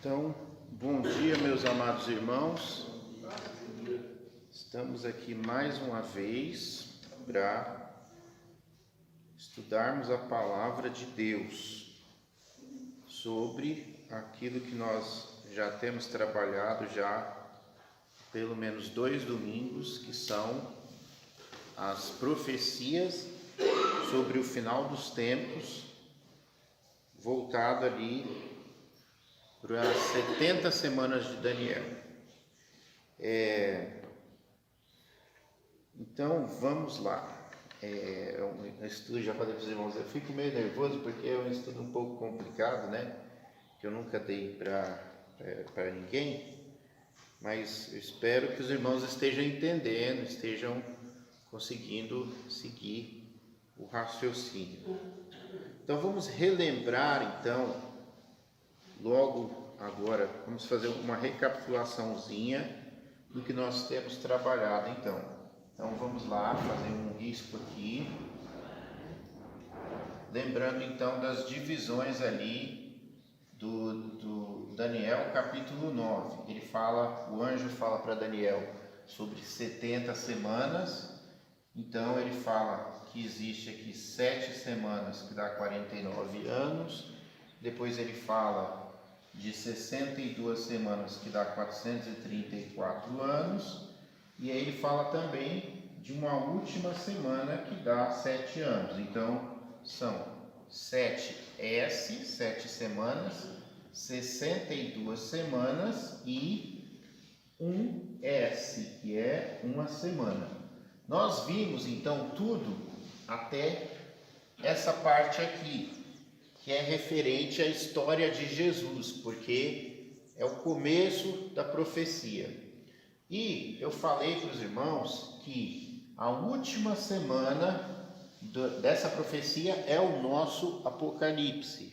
Então, bom dia, meus amados irmãos. Estamos aqui mais uma vez para estudarmos a palavra de Deus sobre aquilo que nós já temos trabalhado já pelo menos 2 domingos, que são as profecias sobre o final dos tempos, voltado ali para as 70 semanas de Daniel. Então vamos lá. É um estudo, já falei para os irmãos, eu fico meio nervoso porque é um estudo um pouco complicado, né? Que eu nunca dei para ninguém, mas eu espero que os irmãos estejam entendendo, estejam conseguindo seguir o raciocínio. Então vamos relembrar então, logo agora, vamos fazer uma recapitulaçãozinha do que nós temos trabalhado então. Então vamos lá, fazer um risco aqui, lembrando então das divisões ali do Daniel capítulo 9. O anjo fala para Daniel sobre 70 semanas, então ele fala que existe aqui 7 semanas que dá 49 anos, depois ele fala de 62 semanas que dá 434 anos, e aí ele fala também de uma última semana que dá 7 anos. Então são 7S, 7 semanas, 62 semanas e 1S, que é uma semana. Nós vimos então tudo até essa parte aqui, que é referente à história de Jesus, porque é o começo da profecia. E eu falei para os irmãos que a última semana dessa profecia é o nosso Apocalipse,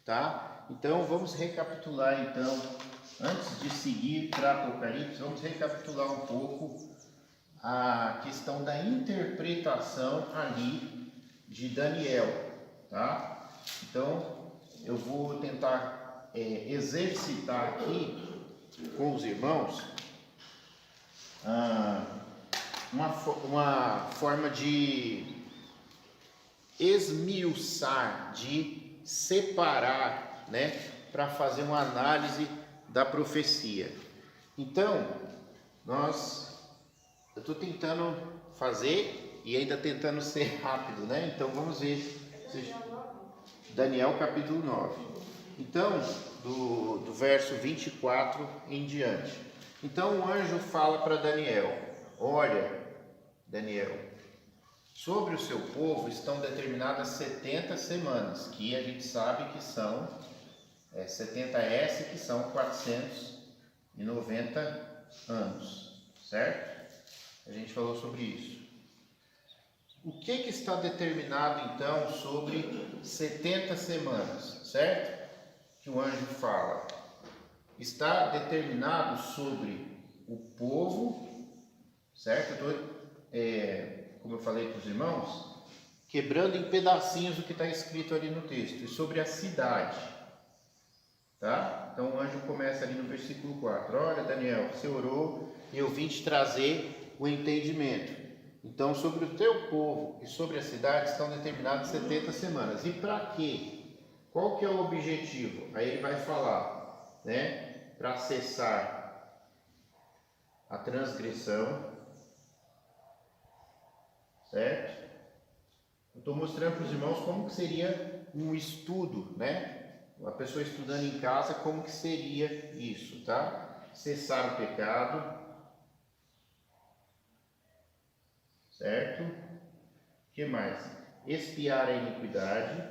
tá? Então vamos recapitular então, antes de seguir para Apocalipse, vamos recapitular um pouco a questão da interpretação ali de Daniel, tá? Então eu vou tentar exercitar aqui com os irmãos uma forma de esmiuçar, de separar, né, para fazer uma análise da profecia. Então, eu estou tentando fazer e ainda tentando ser rápido, né? Então vamos ver Daniel capítulo 9. Então, do verso 24 em diante. Então o anjo fala para Daniel: olha, Daniel, sobre o seu povo estão determinadas 70 semanas, que a gente sabe que são 70S, que são 490 anos, certo? A gente falou sobre isso. O que está determinado então sobre 70 semanas, certo? Que o anjo fala. Está determinado sobre o povo, certo? Como eu falei para os irmãos, quebrando em pedacinhos o que está escrito ali no texto, e sobre a cidade, tá? Então o anjo começa ali no versículo 4, olha Daniel, você orou e eu vim te trazer o entendimento. Então sobre o teu povo e sobre a cidade estão determinadas 70 semanas. E para quê? Qual que é o objetivo? Aí ele vai falar, né? Para cessar a transgressão, certo? Eu estou mostrando para os irmãos como que seria um estudo, né? Uma pessoa estudando em casa, como que seria isso, tá? Cessar o pecado, certo? O que mais? Expiar a iniquidade,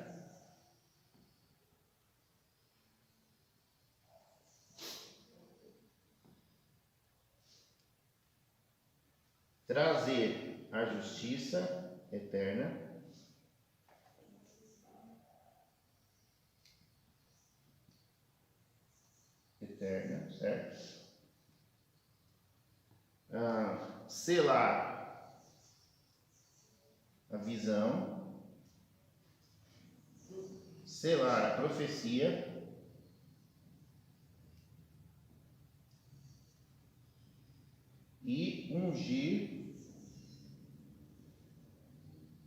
trazer a justiça eterna, certo? Selar a visão, selar a profecia ungir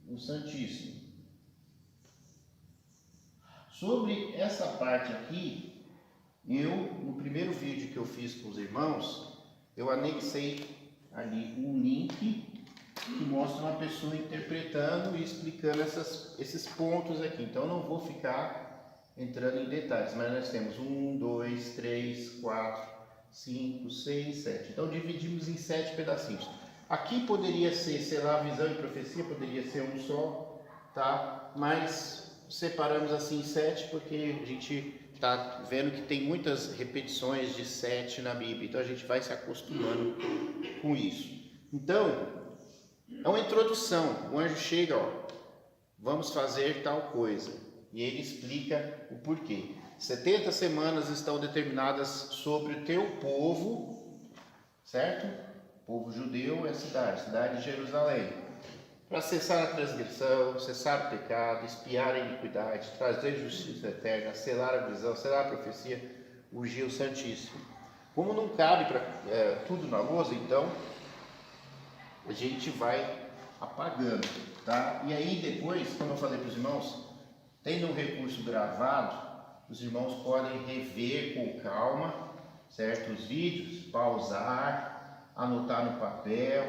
o Santíssimo. Sobre essa parte aqui, no primeiro vídeo que eu fiz com os irmãos, eu anexei ali um link que mostra uma pessoa interpretando e explicando esses pontos aqui. Então eu não vou ficar entrando em detalhes, mas nós temos 1, 2, 3, 4, 5, 6, 7. Então dividimos em 7 pedacinhos. Aqui poderia ser, sei lá, visão e profecia, poderia ser um só, tá? Mas separamos assim em 7 porque a gente está vendo que tem muitas repetições de 7 na Bíblia. Então a gente vai se acostumando com isso. Então, é uma introdução. O anjo chega, vamos fazer tal coisa. E ele explica o porquê. 70 semanas estão determinadas sobre o teu povo, certo? O povo judeu é a cidade de Jerusalém. Para cessar a transgressão, cessar o pecado, expiar a iniquidade, trazer justiça eterna, selar a visão, selar a profecia, ungir o Santíssimo. Como não cabe para tudo na lousa, então a gente vai apagando, tá? E aí depois, como eu falei para os irmãos, tendo um recurso gravado, os irmãos podem rever com calma, certo? Os vídeos, pausar, anotar no papel,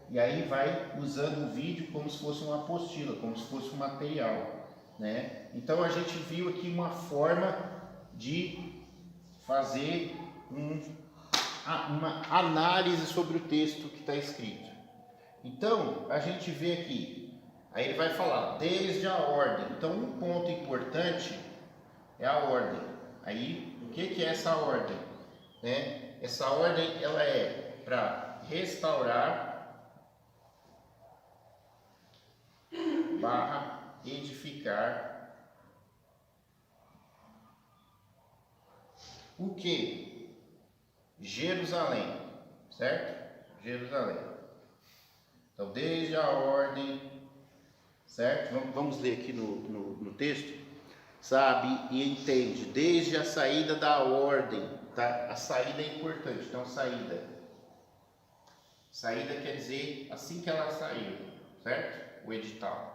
e aí vai usando o vídeo como se fosse uma apostila, como se fosse um material, né? Então a gente viu aqui uma forma de fazer uma análise sobre o texto que está escrito. Então, a gente vê aqui, aí ele vai falar desde a ordem. Então, um ponto importante é a ordem. Aí, o que é essa ordem? Né? Essa ordem, ela é para restaurar / edificar o que? Jerusalém, certo? Jerusalém. Então, desde a ordem, certo? Vamos ler aqui no texto. Sabe e entende, desde a saída da ordem, tá? A saída é importante, então saída. Saída quer dizer assim que ela saiu, certo? O edital.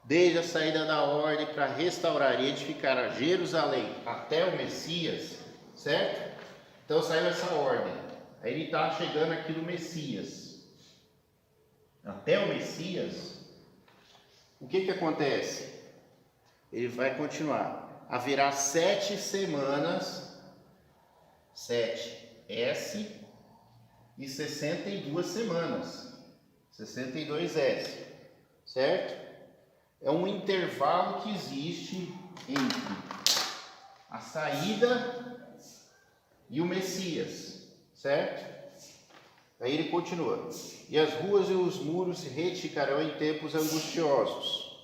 Desde a saída da ordem para restaurar e edificar a Jerusalém até o Messias, certo? Então saiu essa ordem. Aí ele está chegando aqui no Messias. Até o Messias, o que acontece? Ele vai continuar. Haverá 7 semanas, 7 S e 62 semanas, 62 S, certo? É um intervalo que existe entre a saída e o Messias, certo? Aí ele continua. E as ruas e os muros se retificarão em tempos angustiosos.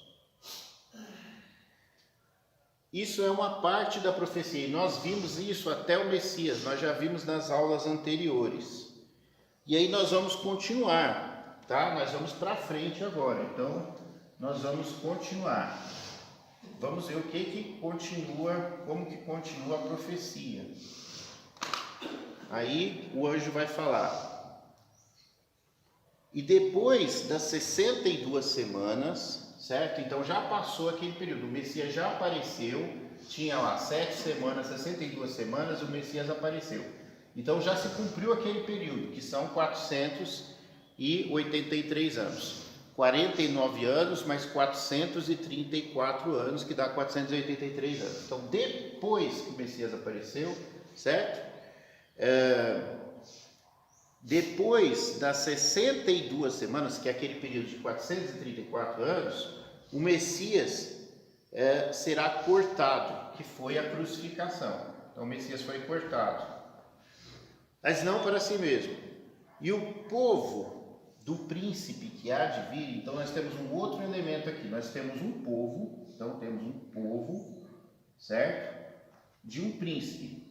Isso é uma parte da profecia. E nós vimos isso até o Messias. Nós já vimos nas aulas anteriores. E aí nós vamos continuar, tá? Nós vamos para frente agora. Então, nós vamos continuar. Vamos ver o que continua, como que continua a profecia. Aí o anjo vai falar. E depois das 62 semanas, certo? Então já passou aquele período, o Messias já apareceu, tinha lá 7 semanas, 62 semanas, o Messias apareceu. Então já se cumpriu aquele período, que são 483 anos. 49 anos mais 434 anos, que dá 483 anos. Então depois que o Messias apareceu, certo? Depois das 62 semanas, que é aquele período de 434 anos, o Messias será cortado, que foi a crucificação. Então o Messias foi cortado, mas não para si mesmo. E o povo do príncipe que há de vir, então nós temos um outro elemento aqui, nós temos um povo, então temos um povo, certo? De um príncipe.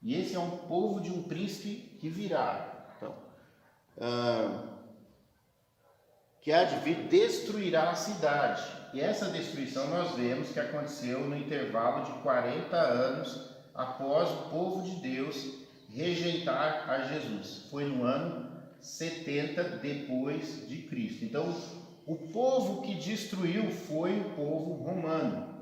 E esse é um povo de um príncipe que virá. Então, que há de vir, destruirá a cidade. E essa destruição nós vemos que aconteceu no intervalo de 40 anos após o povo de Deus rejeitar a Jesus. Foi no ano 70 depois de Cristo. Então, o povo que destruiu foi o povo romano.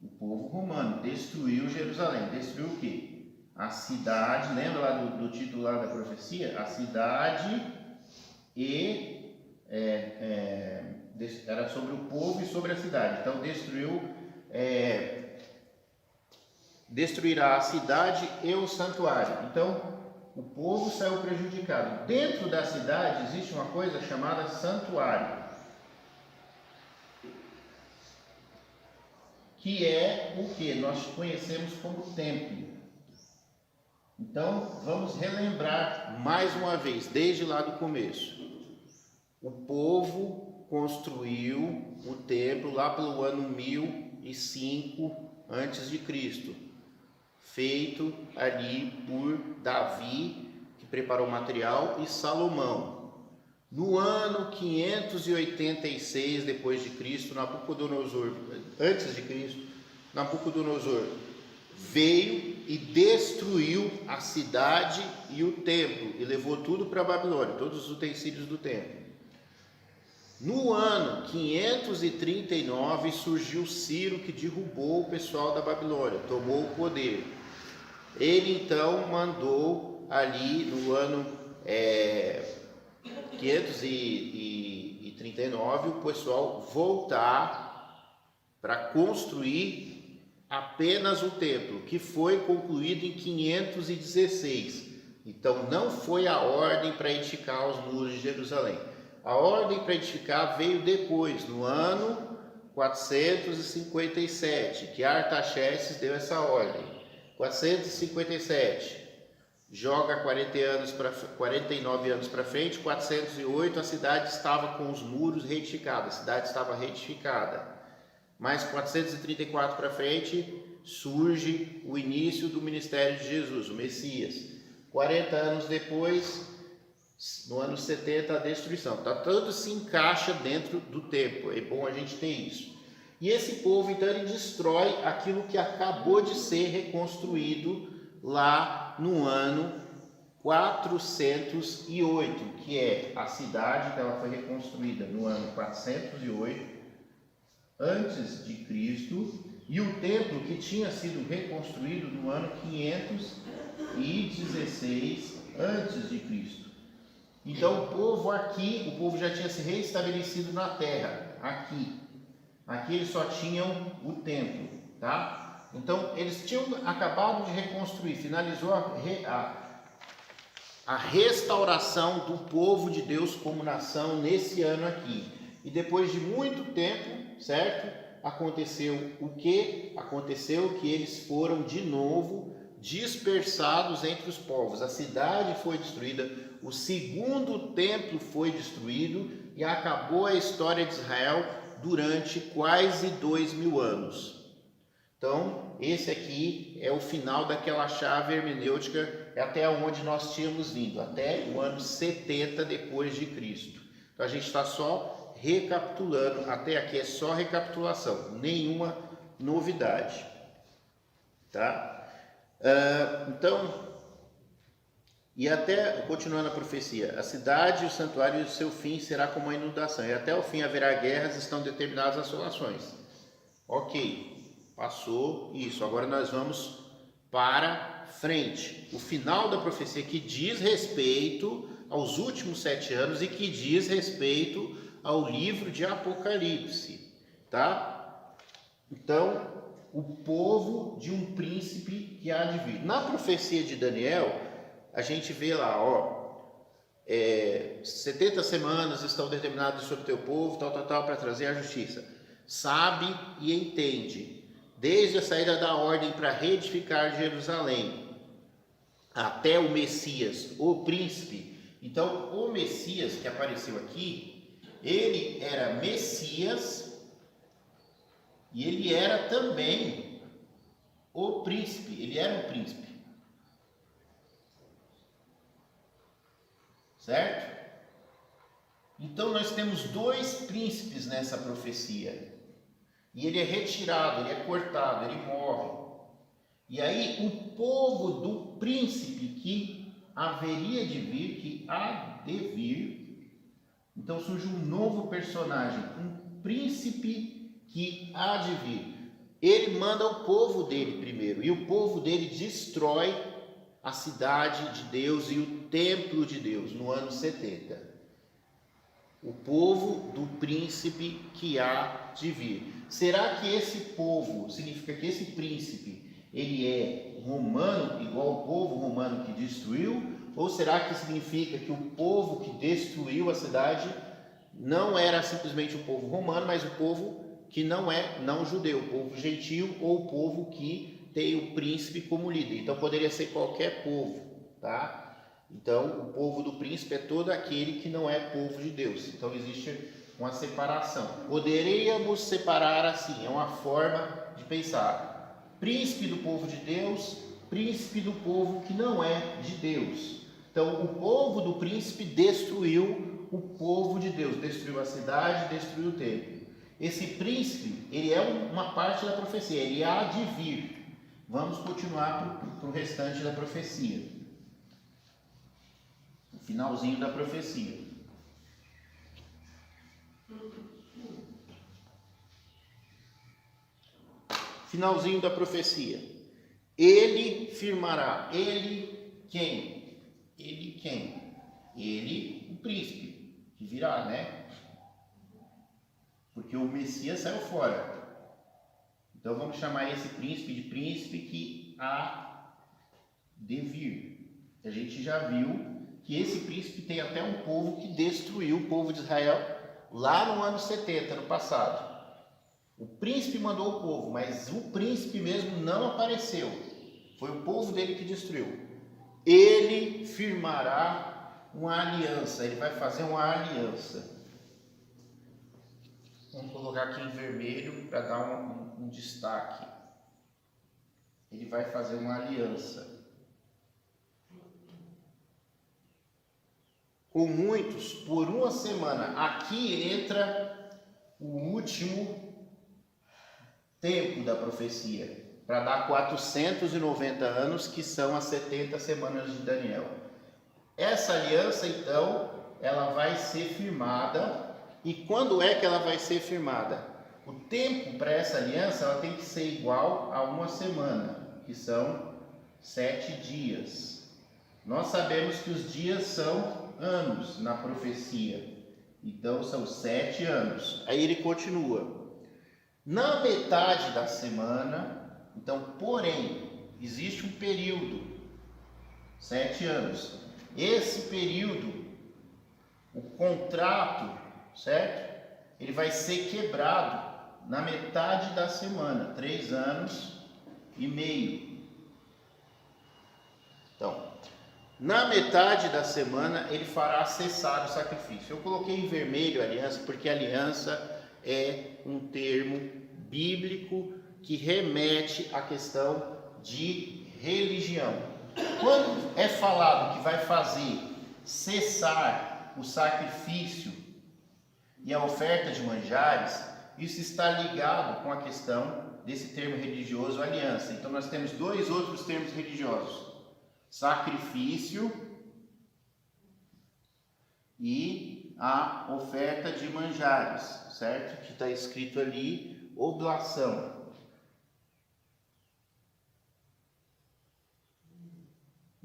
O povo romano destruiu Jerusalém. Destruiu o quê? A cidade, lembra lá do título lá da profecia? A cidade e... era sobre o povo e sobre a cidade. Então, destruirá a cidade e o santuário. Então, o povo saiu prejudicado. Dentro da cidade existe uma coisa chamada santuário, que é o que nós conhecemos como templo. Então, vamos relembrar mais uma vez, desde lá do começo. O povo construiu o templo lá pelo ano 1005 antes de Cristo, feito ali por Davi, que preparou o material, e Salomão. No ano 586 depois de Cristo, Nabucodonosor, antes de Cristo, Nabucodonosor veio e destruiu a cidade e o templo e levou tudo para a Babilônia, todos os utensílios do templo. No ano 539 surgiu Ciro, que derrubou o pessoal da Babilônia, tomou o poder. Ele então mandou ali no ano 539 o pessoal voltar para construir apenas o templo, que foi concluído em 516. Então não foi a ordem para edificar os muros de Jerusalém. A ordem para edificar veio depois, no ano 457, que Artaxerxes deu essa ordem. 457, joga 49 anos para frente, 408 a cidade estava com os muros retificados, a cidade estava retificada. Mais 434 para frente, surge o início do ministério de Jesus, o Messias. 40 anos depois, no ano 70, a destruição. Tudo se encaixa dentro do tempo, é bom a gente ter isso. E esse povo, então, ele destrói aquilo que acabou de ser reconstruído lá no ano 408, que é a cidade, que ela foi reconstruída no ano 408 antes de Cristo, e o templo que tinha sido reconstruído no ano 516 antes de Cristo. Então o povo já tinha se reestabelecido na terra, aqui eles só tinham o templo, tá? Então eles tinham acabado de reconstruir, finalizou a restauração do povo de Deus como nação nesse ano aqui. E depois de muito tempo, certo? Aconteceu o quê? Aconteceu que eles foram de novo dispersados entre os povos. A cidade foi destruída, o segundo templo foi destruído e acabou a história de Israel durante quase 2000 anos. Então, esse aqui é o final daquela chave hermenêutica, até onde nós tínhamos vindo, até o ano 70 depois de Cristo. Então, a gente está só recapitulando, até aqui é só recapitulação, nenhuma novidade, tá? Então, e até, continuando a profecia, a cidade e o santuário, o seu fim será como a inundação, e até o fim haverá guerras, estão determinadas assolações. Ok, passou isso, agora nós vamos para frente, o final da profecia que diz respeito aos últimos 7 anos e que diz respeito ao livro de Apocalipse, tá? Então, o povo de um príncipe que há de vir. Na profecia de Daniel, a gente vê lá, 70 semanas estão determinadas sobre o teu povo, para trazer a justiça. Sabe e entende, desde a saída da ordem para reedificar Jerusalém, até o Messias, o príncipe. Então, o Messias que apareceu aqui, ele era Messias e ele era também o príncipe, ele era um príncipe. Certo? Então nós temos 2 príncipes nessa profecia. E ele é retirado, ele é cortado, ele morre. E aí o povo do príncipe que haveria de vir, que há de vir, então surge um novo personagem, um príncipe que há de vir. Ele manda o povo dele primeiro, e o povo dele destrói a cidade de Deus e o templo de Deus no ano 70. O povo do príncipe que há de vir. Será que esse povo, significa que esse príncipe, ele é romano, igual o povo romano que destruiu? Ou será que significa que o povo que destruiu a cidade não era simplesmente o povo romano, mas o povo que não é não judeu, o povo gentil ou o povo que tem o príncipe como líder? Então poderia ser qualquer povo, tá? Então o povo do príncipe é todo aquele que não é povo de Deus. Então existe uma separação. Poderíamos separar assim, é uma forma de pensar: príncipe do povo de Deus, príncipe do povo que não é de Deus. Então o povo do príncipe destruiu o povo de Deus, destruiu a cidade, destruiu o templo. Esse príncipe, ele é uma parte da profecia, ele há de vir. Vamos continuar para o restante da profecia, o finalzinho da profecia. Finalzinho da profecia. Ele firmará. Ele quem? Ele quem? Ele, o príncipe, que virá, né? Porque o Messias saiu fora. Então vamos chamar esse príncipe de príncipe que há de vir. A gente já viu que esse príncipe tem até um povo que destruiu o povo de Israel lá no ano 70, no passado. O príncipe mandou o povo, mas o príncipe mesmo não apareceu. Foi o povo dele que destruiu. Ele firmará uma aliança, ele vai fazer uma aliança. Vamos colocar aqui em vermelho para dar um destaque. Ele vai fazer uma aliança com muitos por uma semana. Aqui entra o último tempo da profecia, para dar 490 anos, que são as 70 semanas de Daniel. Essa aliança, então, ela vai ser firmada. E quando é que ela vai ser firmada? O tempo para essa aliança, ela tem que ser igual a uma semana, que são 7 dias. Nós sabemos que os dias são anos na profecia, então são 7 anos. Aí ele continua: na metade da semana, então, porém, existe um período, 7 anos. Esse período, o contrato, certo? Ele vai ser quebrado na metade da semana, 3 anos e meio. Então, na metade da semana, ele fará cessar o sacrifício. Eu coloquei em vermelho a aliança, porque aliança é um termo bíblico que remete à questão de religião. Quando é falado que vai fazer cessar o sacrifício e a oferta de manjares, isso está ligado com a questão desse termo religioso, aliança. Então nós temos 2 outros termos religiosos: sacrifício e a oferta de manjares, certo? Que está escrito ali, oblação.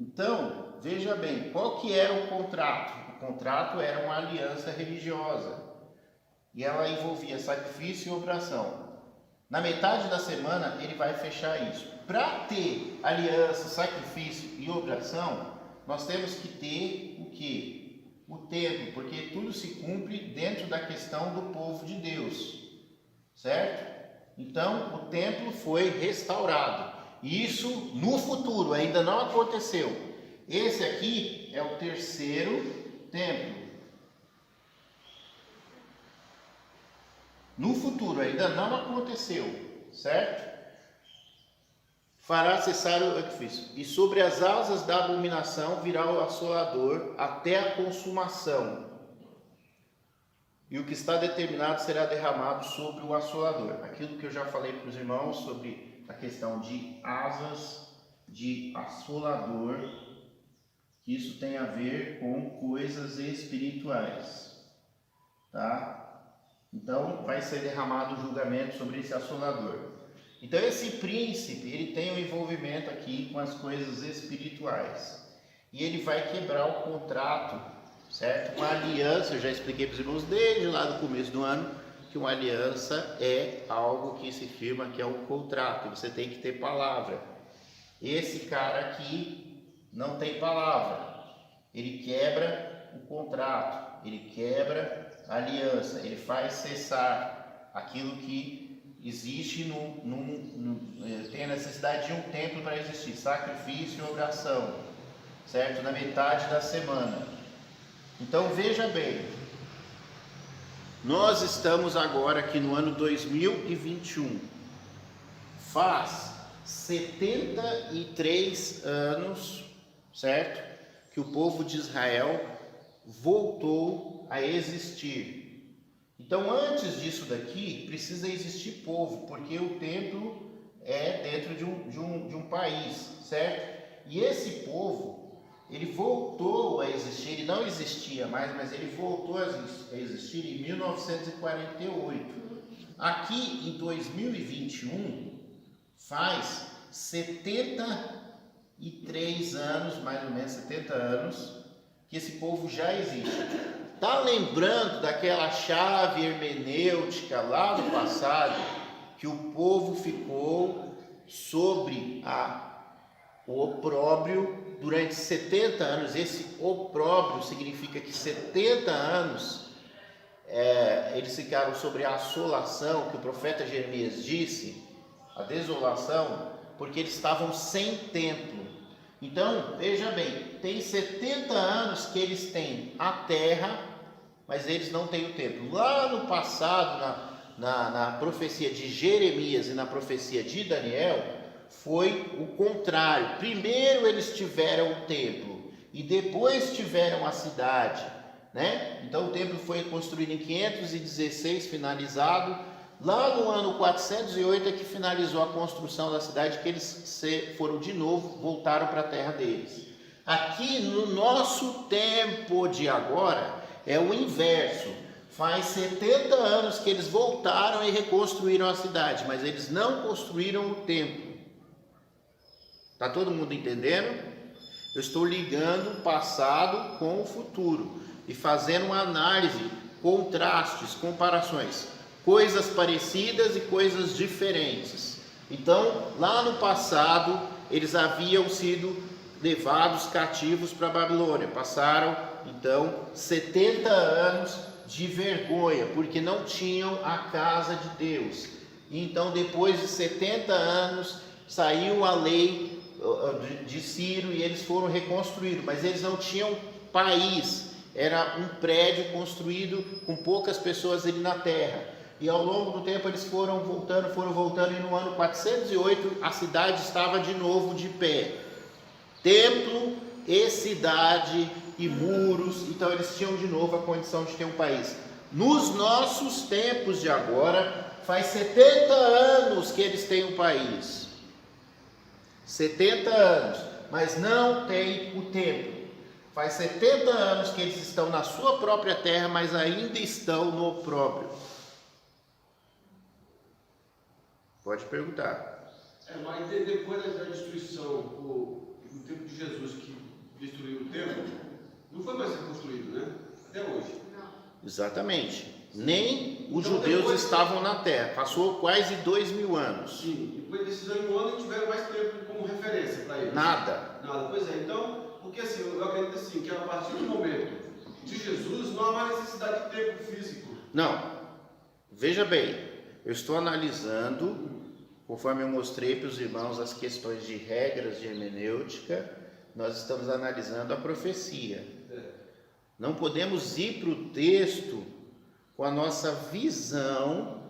Então, veja bem, qual que era o contrato? O contrato era uma aliança religiosa e ela envolvia sacrifício e oblação. Na metade da semana ele vai fechar isso. Para ter aliança, sacrifício e oblação, nós temos que ter o quê? O tempo, porque tudo se cumpre dentro da questão do povo de Deus, certo? Então o templo foi restaurado. Isso no futuro, ainda não aconteceu. Esse aqui é o 3º templo. No futuro, ainda não aconteceu, certo? Fará cessar o sacrifício. E sobre as asas da abominação virá o assolador até a consumação. E o que está determinado será derramado sobre o assolador. Aquilo que eu já falei para os irmãos sobre a questão de asas de assolador, que isso tem a ver com coisas espirituais, tá? Então vai ser derramado o julgamento sobre esse assolador. Então esse príncipe, ele tem um envolvimento aqui com as coisas espirituais, e ele vai quebrar o contrato, certo? Uma aliança, eu já expliquei para os irmãos desde lá do começo do ano, que uma aliança é algo que se firma, que é um contrato, você tem que ter palavra. Esse cara aqui não tem palavra, ele quebra o contrato, ele quebra a aliança, ele faz cessar aquilo que existe, tem a necessidade de um templo para existir, sacrifício e oração, certo? Na metade da semana. Então veja bem, nós estamos agora aqui no ano 2021, faz 73 anos, certo? Que o povo de Israel voltou a existir. Então antes disso daqui, precisa existir povo, porque o templo é dentro de um país, certo? E esse povo, ele voltou a existir, ele não existia mais, mas ele voltou a existir em 1948. Aqui em 2021, faz 73 anos, mais ou menos 70 anos, que esse povo já existe. Está lembrando daquela chave hermenêutica lá no passado, que o povo ficou sobre o opróbrio durante 70 anos. Esse opróbrio significa que 70 anos eles ficaram sobre a assolação, que o profeta Jeremias disse, a desolação, porque eles estavam sem templo. Então, veja bem, tem 70 anos que eles têm a terra, mas eles não têm o templo. Lá no passado, na profecia de Jeremias e na profecia de Daniel, foi o contrário. Primeiro eles tiveram o templo e depois tiveram a cidade, né? Então o templo foi construído em 516, finalizado. Lá no ano 408 é que finalizou a construção da cidade, que eles foram de novo, voltaram para a terra deles. Aqui no nosso tempo de agora é o inverso. Faz 70 anos que eles voltaram e reconstruíram a cidade, mas eles não construíram o templo. Está todo mundo entendendo? Eu estou ligando o passado com o futuro e fazendo uma análise, contrastes, comparações, coisas parecidas e coisas diferentes. Então, lá no passado, eles haviam sido levados cativos para a Babilônia. Passaram, então, 70 anos de vergonha, porque não tinham a casa de Deus. E então, depois de 70 anos, saiu a lei de Ciro e eles foram reconstruídos, mas eles não tinham país, era um prédio construído com poucas pessoas ali na terra, e ao longo do tempo eles foram voltando, e no ano 408 a cidade estava de novo de pé, templo e cidade e muros, então eles tinham de novo a condição de ter um país. Nos nossos tempos de agora, faz 70 anos que eles têm um país, 70 anos, mas não tem o templo. Faz 70 anos que eles estão na sua própria terra, mas ainda estão no opróbrio. Pode perguntar. Mas depois da destruição, no tempo de Jesus, que destruiu o templo, não foi mais reconstruído, né? Até hoje. Não. Exatamente. Nem os judeus estavam na terra. Passou quase 2000 anos. Sim, depois desses 2000 anos não tiveram mais tempo como referência para eles. Nada. Pois é, então, porque assim, eu acredito assim, que a partir do momento de Jesus não há mais necessidade de tempo físico. Não. Veja bem, eu estou analisando, conforme eu mostrei para os irmãos as questões de regras de hermenêutica, nós estamos analisando a profecia. Não podemos ir para o texto com a nossa visão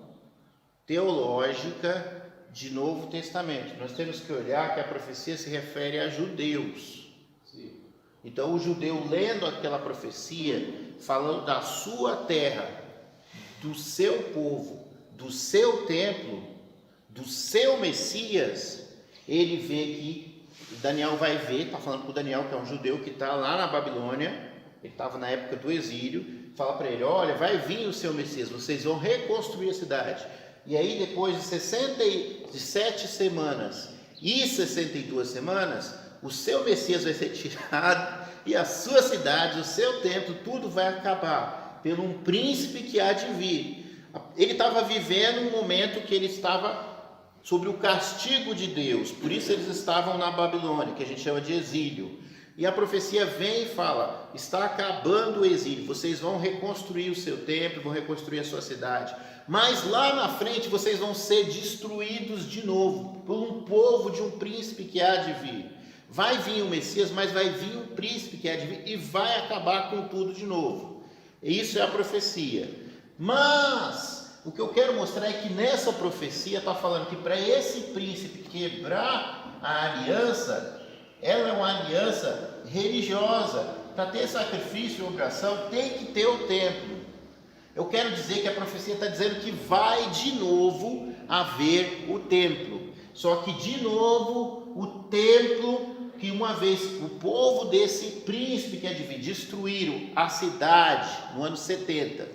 teológica de Novo Testamento. Nós temos que olhar que a profecia se refere a judeus. Sim. Então o judeu lendo aquela profecia, falando da sua terra, do seu povo, do seu templo, do seu Messias, ele vê que Daniel vai ver, está falando com o Daniel, que é um judeu que está lá na Babilônia, ele estava na época do exílio, fala para ele, olha, vai vir o seu Messias, vocês vão reconstruir a cidade. E aí depois de 67 semanas e 62 semanas, o seu Messias vai ser tirado e a sua cidade, o seu templo, tudo vai acabar pelo um príncipe que há de vir. Ele estava vivendo um momento que ele estava sobre o castigo de Deus, por isso eles estavam na Babilônia, que a gente chama de exílio. E a profecia vem e fala, está acabando o exílio, vocês vão reconstruir o seu templo, vão reconstruir a sua cidade, mas lá na frente vocês vão ser destruídos de novo, por um povo de um príncipe que há de vir. Vai vir o Messias, mas vai vir um príncipe que há de vir e vai acabar com tudo de novo. Isso é a profecia. Mas o que eu quero mostrar é que nessa profecia está falando que para esse príncipe quebrar a aliança, ela é uma aliança religiosa. Para ter sacrifício e oração tem que ter o templo. Eu quero dizer que a profecia está dizendo que vai de novo haver o templo. Só que de novo o templo, que uma vez o povo desse príncipe que é de vir, destruíram a cidade no ano 70,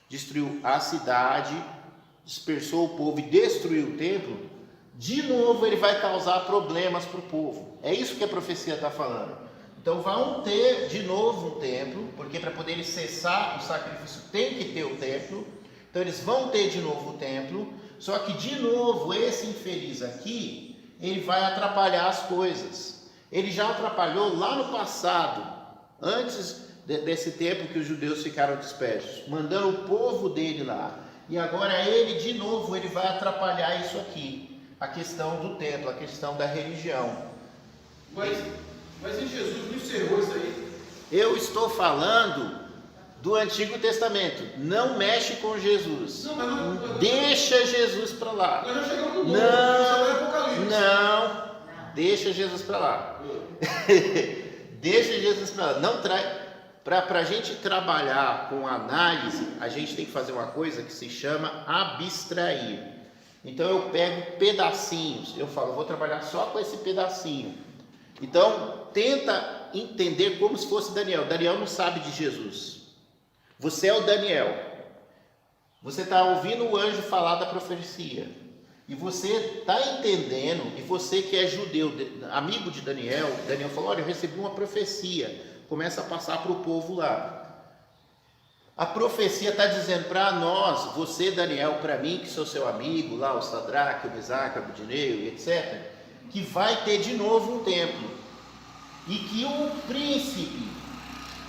destruiu a cidade, dispersou o povo e destruiu o templo, de novo ele vai causar problemas para o povo. É isso que a profecia está falando. Então vão ter de novo um templo, porque para poder cessar o sacrifício tem que ter o templo. Então eles vão ter de novo o templo, só que de novo esse infeliz aqui, ele vai atrapalhar as coisas. Ele já atrapalhou lá no passado, antes desse tempo que os judeus ficaram dispersos, mandando o povo dele lá. E agora ele de novo ele vai atrapalhar isso aqui, a questão do templo, a questão da religião. Mas em Jesus não encerrou isso aí? Eu estou falando do Antigo Testamento. Não mexe com Jesus. Não. Deixa Jesus para lá. Nós já chegamos no Apocalipse. Não. Deixa Jesus para lá. Deixa Jesus para lá. Não traz. Para a gente trabalhar com análise, a gente tem que fazer uma coisa que se chama abstrair. Então eu pego pedacinhos. Eu falo, vou trabalhar só com esse pedacinho. Então, tenta entender como se fosse Daniel. Daniel não sabe de Jesus. Você é o Daniel. Você está ouvindo o anjo falar da profecia. E você está entendendo, e você que é judeu, amigo de Daniel, Daniel falou, olha, eu recebi uma profecia. Começa a passar para o povo lá. A profecia está dizendo para nós, você Daniel, para mim que sou seu amigo, lá o Sadraque, o Mesaque, o Abednego, etc., que vai ter de novo um templo, e que o príncipe,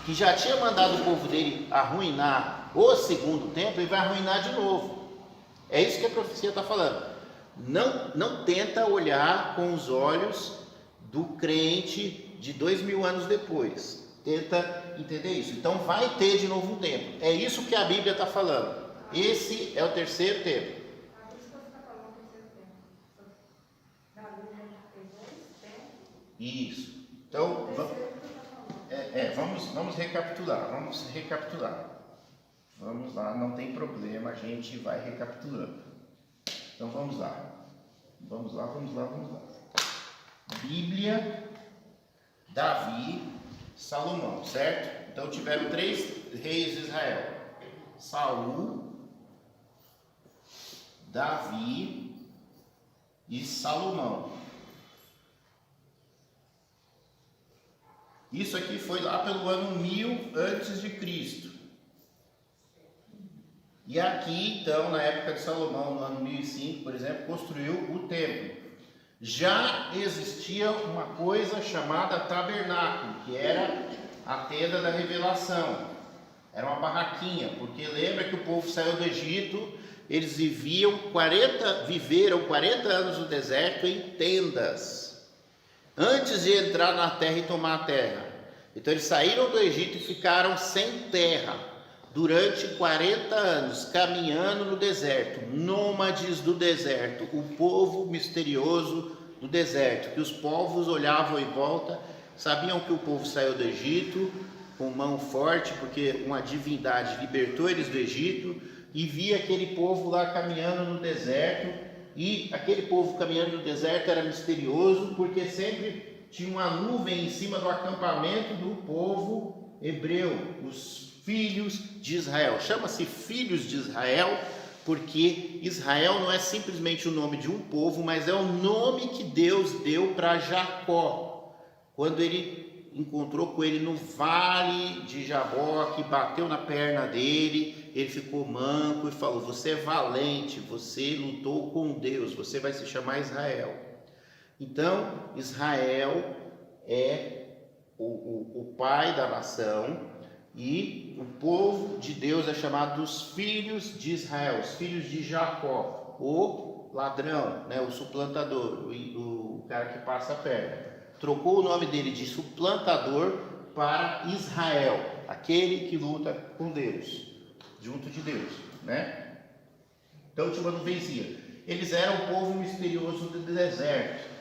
que já tinha mandado o povo dele arruinar o segundo templo, ele vai arruinar de novo. É isso que a profecia está falando. Não tenta olhar com os olhos do crente de 2000 anos depois, tenta entender isso. Então vai ter de novo um templo, é isso que a Bíblia está falando. Esse é o terceiro templo. Isso. Então, vamos recapitular. Vamos lá, não tem problema, a gente vai recapitulando. Então, vamos lá. Bíblia, Davi, Salomão, certo? Então, tiveram 3 reis de Israel. Saul, Davi e Salomão. Isso aqui foi lá pelo ano 1000 antes de Cristo. E aqui, então, na época de Salomão, no ano 1005, por exemplo, construiu o templo. Já existia uma coisa chamada tabernáculo, que era a tenda da revelação. Era uma barraquinha, porque lembra que o povo saiu do Egito, eles viveram 40 anos no deserto em tendas, antes de entrar na terra e tomar a terra. Então eles saíram do Egito e ficaram sem terra durante 40 anos, caminhando no deserto, nômades do deserto, o povo misterioso do deserto, que os povos olhavam em volta, sabiam que o povo saiu do Egito com mão forte, porque uma divindade libertou eles do Egito, e via aquele povo lá caminhando no deserto, E aquele povo caminhando no deserto era misterioso, porque sempre tinha uma nuvem em cima do acampamento do povo hebreu, os filhos de Israel. Chama-se filhos de Israel, porque Israel não é simplesmente o nome de um povo, mas é o nome que Deus deu para Jacó, quando ele encontrou com ele no vale de Jaboque, bateu na perna dele, ele ficou manco e falou: você é valente, você lutou com Deus, você vai se chamar Israel. Então Israel é o pai da nação, e o povo de Deus é chamado dos filhos de Israel, os filhos de Jacó, o ladrão, né, o suplantador, o cara que passa a perna. Trocou o nome dele de suplantador para Israel, aquele que luta com Deus, junto de Deus, né? Então tinha uma nuvenzinha. Eles eram o povo misterioso do deserto.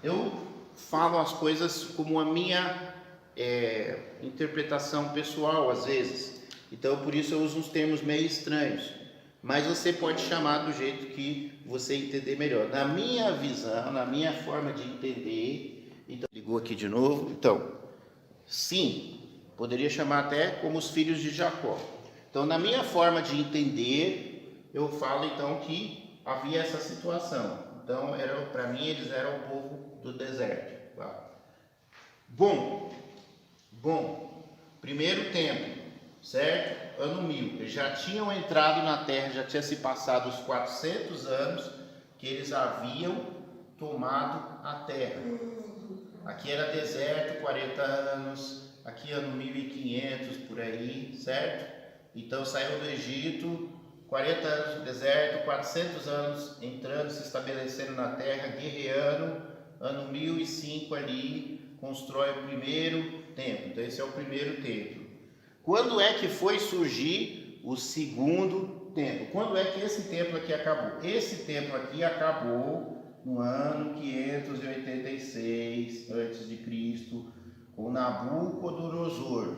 Eu falo as coisas como a minha interpretação pessoal às vezes, então por isso eu uso uns termos meio estranhos, mas você pode chamar do jeito que você entender melhor. Na minha visão, na minha forma de entender, então ligou aqui de novo, então sim, poderia chamar até como os filhos de Jacó. Então na minha forma de entender, eu falo então que havia essa situação. Então para mim eles eram o povo do deserto. Tá? Bom, primeiro templo, certo? Ano 1000, eles já tinham entrado na terra, já tinha se passado os 400 anos que eles haviam tomado a terra. Aqui era deserto, 40 anos, aqui ano 1500 por aí, certo? Então saiu do Egito, 40 anos no deserto, 400 anos entrando, se estabelecendo na terra, guerreando. Ano 1005 ali, constrói o primeiro templo. Então esse é o primeiro templo. Quando é que foi surgir o segundo templo? Quando é que esse templo aqui acabou? Esse templo aqui acabou no ano 586 a.C., com Nabucodonosor.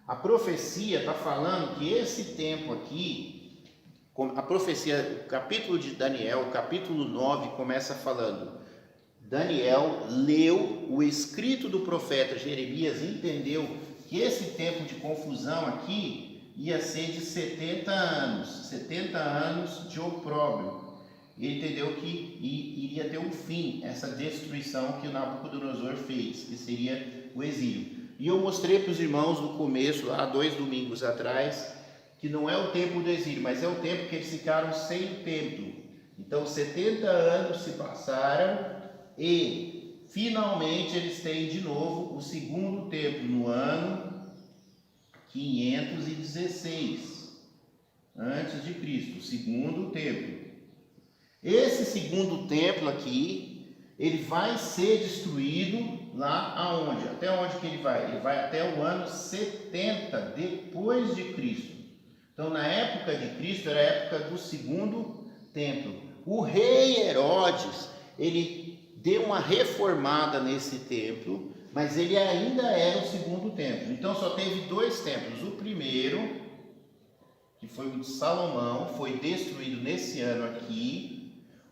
A profecia está falando que esse templo aqui, a profecia, o capítulo de Daniel, o capítulo 9, começa falando: Daniel leu o escrito do profeta Jeremias, entendeu que esse tempo de confusão aqui ia ser de 70 anos de opróbrio. Ele entendeu que iria ter um fim, essa destruição que o Nabucodonosor fez, que seria o exílio. E eu mostrei para os irmãos no começo, lá 2 domingos atrás, que não é o tempo do exílio, mas é o tempo que eles ficaram sem templo. Então 70 anos se passaram e finalmente eles têm de novo o segundo templo no ano 516 antes de Cristo, o segundo templo. Esse segundo templo aqui, ele vai ser destruído lá aonde? Até onde que ele vai? Ele vai até o ano 70 depois de Cristo. Então, na época de Cristo, era a época do segundo templo. O rei Herodes, ele deu uma reformada nesse templo, mas ele ainda era o segundo templo. Então, só teve 2 templos. O primeiro, que foi o de Salomão, foi destruído nesse ano aqui.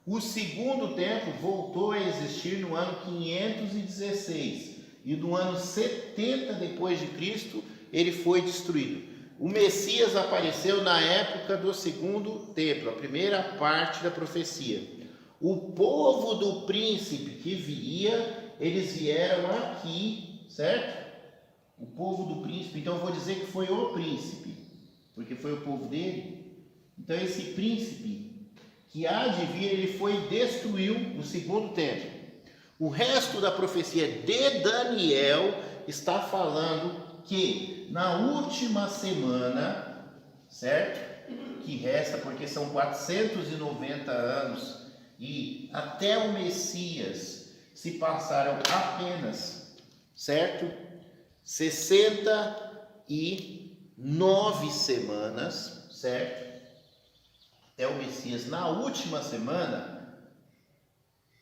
O segundo templo voltou a existir no ano 516. E no ano 70 depois de Cristo, ele foi destruído. O Messias apareceu na época do segundo templo, a primeira parte da profecia. O povo do príncipe que viria, eles vieram aqui, certo? O povo do príncipe, então eu vou dizer que foi o príncipe, porque foi o povo dele. Então esse príncipe que há de vir, ele foi e destruiu o segundo templo. O resto da profecia de Daniel está falando que na última semana, certo? Que resta, porque são 490 anos e até o Messias se passaram apenas, certo? 69 semanas, certo? Até o Messias. Na última semana,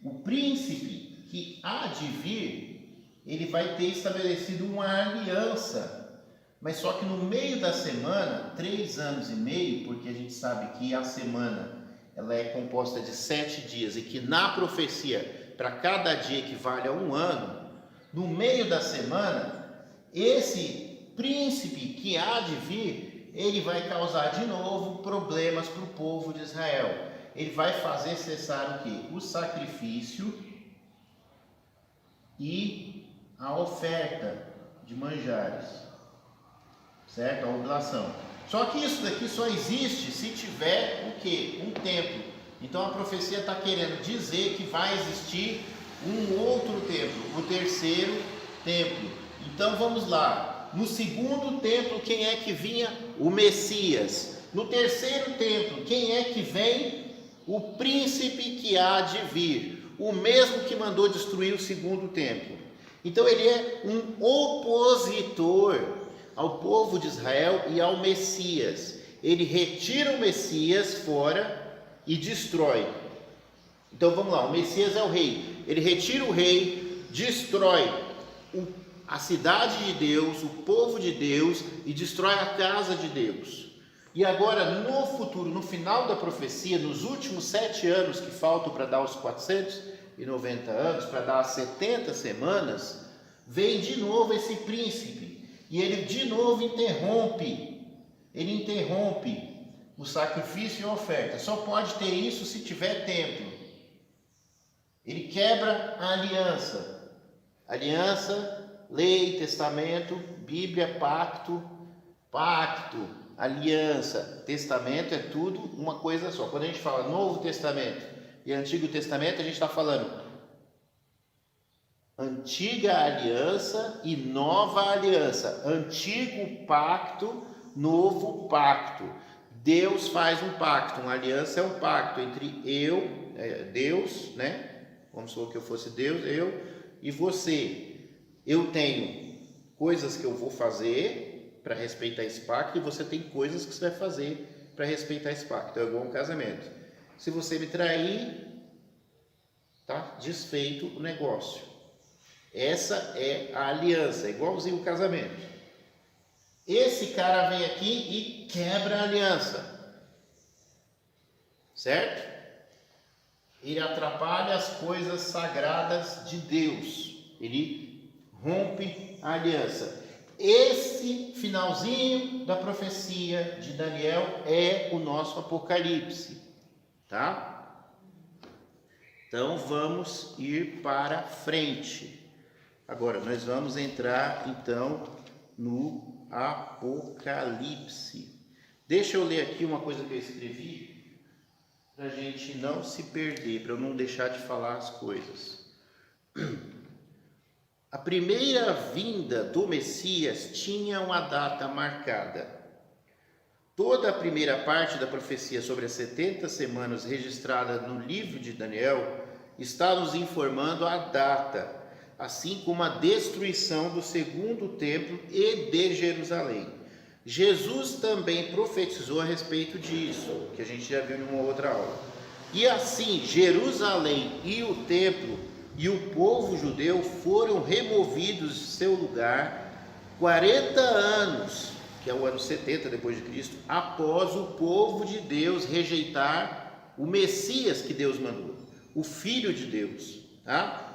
o príncipe que há de vir, ele vai ter estabelecido uma aliança Mas só que no meio da semana, 3 anos e meio, porque a gente sabe que a semana ela é composta de 7 dias e que na profecia, para cada dia equivale a 1 ano, no meio da semana, esse príncipe que há de vir, ele vai causar de novo problemas para o povo de Israel. Ele vai fazer cessar o quê? O sacrifício e a oferta de manjares, certo? A oblação. Só que isso daqui só existe se tiver o quê? Um templo. Então a profecia está querendo dizer que vai existir um outro templo, o terceiro templo. Então vamos lá. No segundo templo, quem é que vinha? O Messias. No terceiro templo, quem é que vem? O príncipe que há de vir, o mesmo que mandou destruir o segundo templo. Então ele é um opositor ao povo de Israel e ao Messias. Ele retira o Messias fora e destrói. Então vamos lá, o Messias é o rei. Ele retira o rei, destrói a cidade de Deus, o povo de Deus, e destrói a casa de Deus. E agora, no futuro, no final da profecia, nos últimos 7 anos que faltam para dar os 490 anos, para dar as 70 semanas, vem de novo esse príncipe, e ele de novo interrompe o sacrifício e a oferta. Só pode ter isso se tiver templo. Ele quebra a aliança, lei, testamento, Bíblia, pacto, aliança, testamento, é tudo uma coisa só. Quando a gente fala Novo Testamento e Antigo Testamento, a gente está falando Antiga Aliança e Nova Aliança, Antigo Pacto, Novo Pacto. Deus faz um pacto, uma aliança é um pacto entre Deus, né? Vamos supor que eu fosse Deus, eu e você. Eu tenho coisas que eu vou fazer para respeitar esse pacto e você tem coisas que você vai fazer para respeitar esse pacto. É igual um casamento. Se você me trair, tá desfeito o negócio. Essa é a aliança, é igualzinho o casamento. Esse cara vem aqui e quebra a aliança, certo? Ele atrapalha as coisas sagradas de Deus, ele rompe a aliança. Esse finalzinho da profecia de Daniel é o nosso Apocalipse, tá? Então vamos ir para frente. Agora nós vamos entrar então no Apocalipse. Deixa eu ler aqui uma coisa que eu escrevi para a gente não se perder, para eu não deixar de falar as coisas. A primeira vinda do Messias tinha uma data marcada. Toda a primeira parte da profecia sobre as 70 semanas registrada no livro de Daniel está nos informando a data, assim como a destruição do segundo templo e de Jerusalém. Jesus também profetizou a respeito disso, que a gente já viu em uma outra aula. E assim, Jerusalém e o templo e o povo judeu foram removidos de seu lugar 40 anos, que é o ano 70 depois de Cristo, após o povo de Deus rejeitar o Messias que Deus mandou, o Filho de Deus, tá?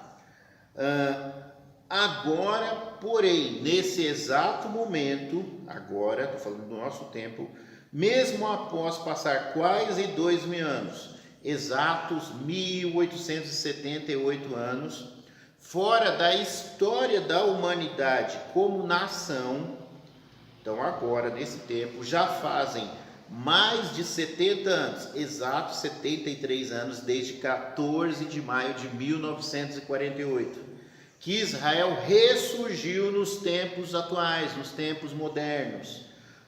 Agora, porém, nesse exato momento, agora, estou falando do nosso tempo, mesmo após passar quase 2.000 anos, exatos 1878 anos, fora da história da humanidade como nação, então agora, nesse tempo, já fazem mais de 70 anos, exatos 73 anos, desde 14 de maio de 1948, que Israel ressurgiu nos tempos atuais, nos tempos modernos,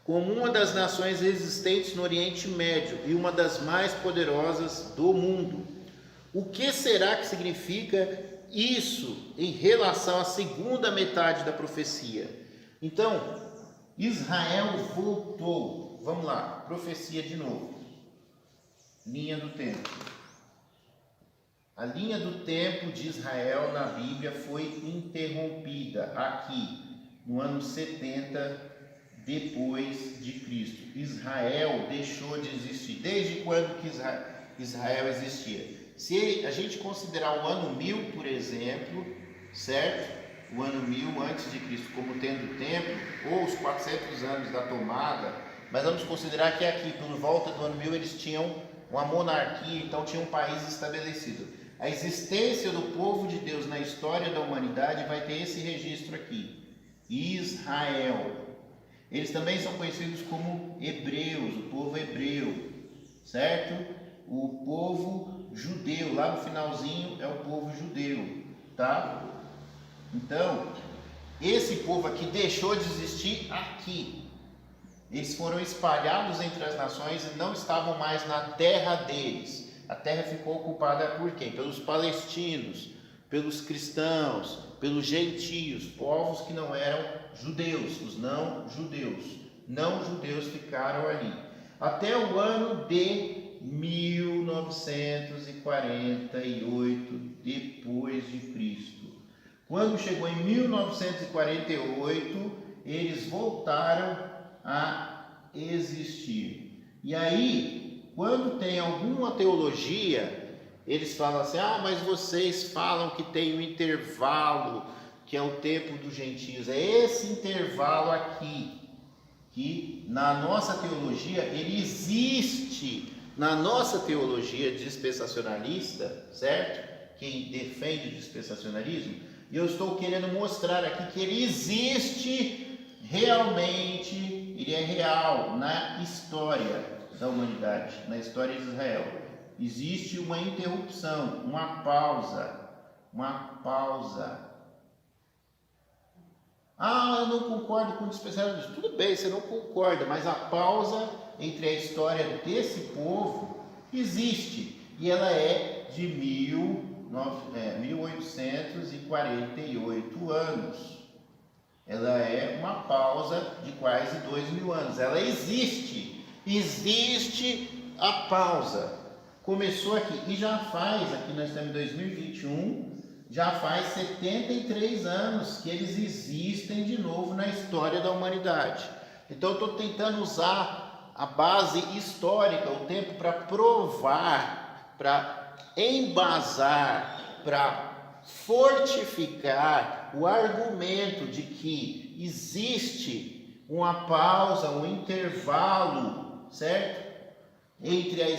como uma das nações existentes no Oriente Médio e uma das mais poderosas do mundo. O que será que significa isso em relação à segunda metade da profecia? Então, Israel voltou. Vamos lá, profecia de novo. Linha do tempo. A linha do tempo de Israel na Bíblia foi interrompida aqui, no ano 70 depois de Cristo. Israel deixou de existir. Desde quando que Israel existia? Se a gente considerar o ano 1000, por exemplo, certo? O ano 1000 antes de Cristo como tendo o templo, ou os 400 anos da tomada, mas vamos considerar que aqui, por volta do ano 1000, eles tinham uma monarquia, então tinha um país estabelecido. A existência do povo de Deus na história da humanidade vai ter esse registro aqui, Israel. Eles também são conhecidos como hebreus, o povo hebreu, certo? O povo judeu, lá no finalzinho é o povo judeu, tá? Então, esse povo aqui deixou de existir aqui. Eles foram espalhados entre as nações e não estavam mais na terra deles. A terra ficou ocupada por quem? Pelos palestinos, pelos cristãos, pelos gentios, povos que não eram judeus, os não judeus. Não judeus ficaram ali. Até o ano de 1948 depois de Cristo. Quando chegou em 1948, eles voltaram a existir. E aí, quando tem alguma teologia, eles falam assim: mas vocês falam que tem um intervalo, que é o tempo dos gentios. É esse intervalo aqui, que na nossa teologia, ele existe. Na nossa teologia dispensacionalista, certo? Quem defende o dispensacionalismo, e eu estou querendo mostrar aqui que ele existe realmente, ele é real na história da humanidade, na história de Israel. Existe uma interrupção, uma pausa. Eu não concordo com o dispensacionalismo. Tudo bem, você não concorda, mas a pausa entre a história desse povo existe, e ela é de 1848 anos. Ela é uma pausa de quase 2000 anos. Ela existe a pausa. Começou aqui e já faz, aqui nós estamos em 2021, já faz 73 anos que eles existem de novo na história da humanidade. Então eu estou tentando usar a base histórica, o tempo, para provar, para embasar, para fortificar o argumento de que existe uma pausa, um intervalo, certo? Entre a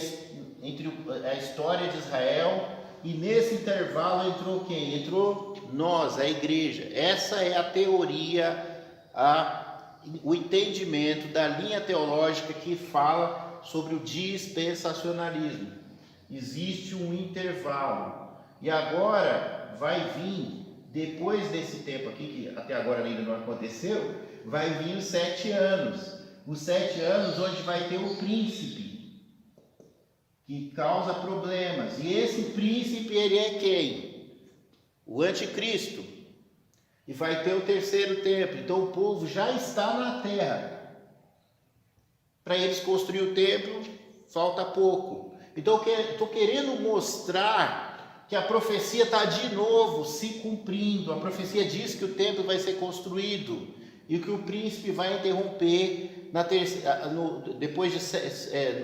história de Israel, e nesse intervalo entrou quem? Entrou nós, a igreja. Essa é a teoria, o entendimento da linha teológica que fala sobre o dispensacionalismo. Existe um intervalo, e agora vai vir, depois desse tempo aqui, que até agora ainda não aconteceu, vai vir os 7 anos. Os 7 anos onde vai ter o príncipe, que causa problemas. E esse príncipe, ele é quem? O anticristo. E vai ter o terceiro templo. Então o povo já está na terra. Para eles construir o templo, falta pouco. Então eu estou querendo mostrar que a profecia está de novo se cumprindo. A profecia diz que o templo vai ser construído e que o príncipe vai interromper depois de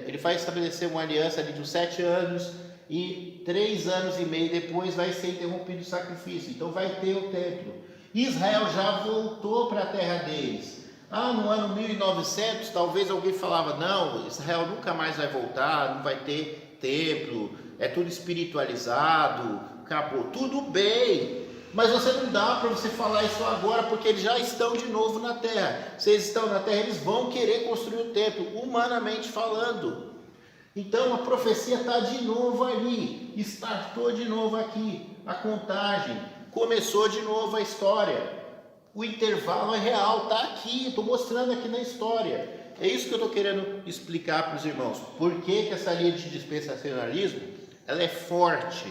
ele vai estabelecer uma aliança ali de 7 anos, e 3 anos e meio depois vai ser interrompido o sacrifício. Então vai ter o templo. Israel já voltou para a terra deles. No ano 1900 talvez alguém falava: não, Israel nunca mais vai voltar, não vai ter templo, é tudo espiritualizado, acabou. Tudo bem, mas você não dá para você falar isso agora, porque eles já estão de novo na terra. Se eles estão na terra, eles vão querer construir o templo, humanamente falando. Então a profecia está de novo ali, startou de novo aqui, a contagem, começou de novo a história. O intervalo é real, está aqui, estou mostrando aqui na história. É isso que eu estou querendo explicar para os irmãos. Por que essa linha de dispensacionalismo ela é forte?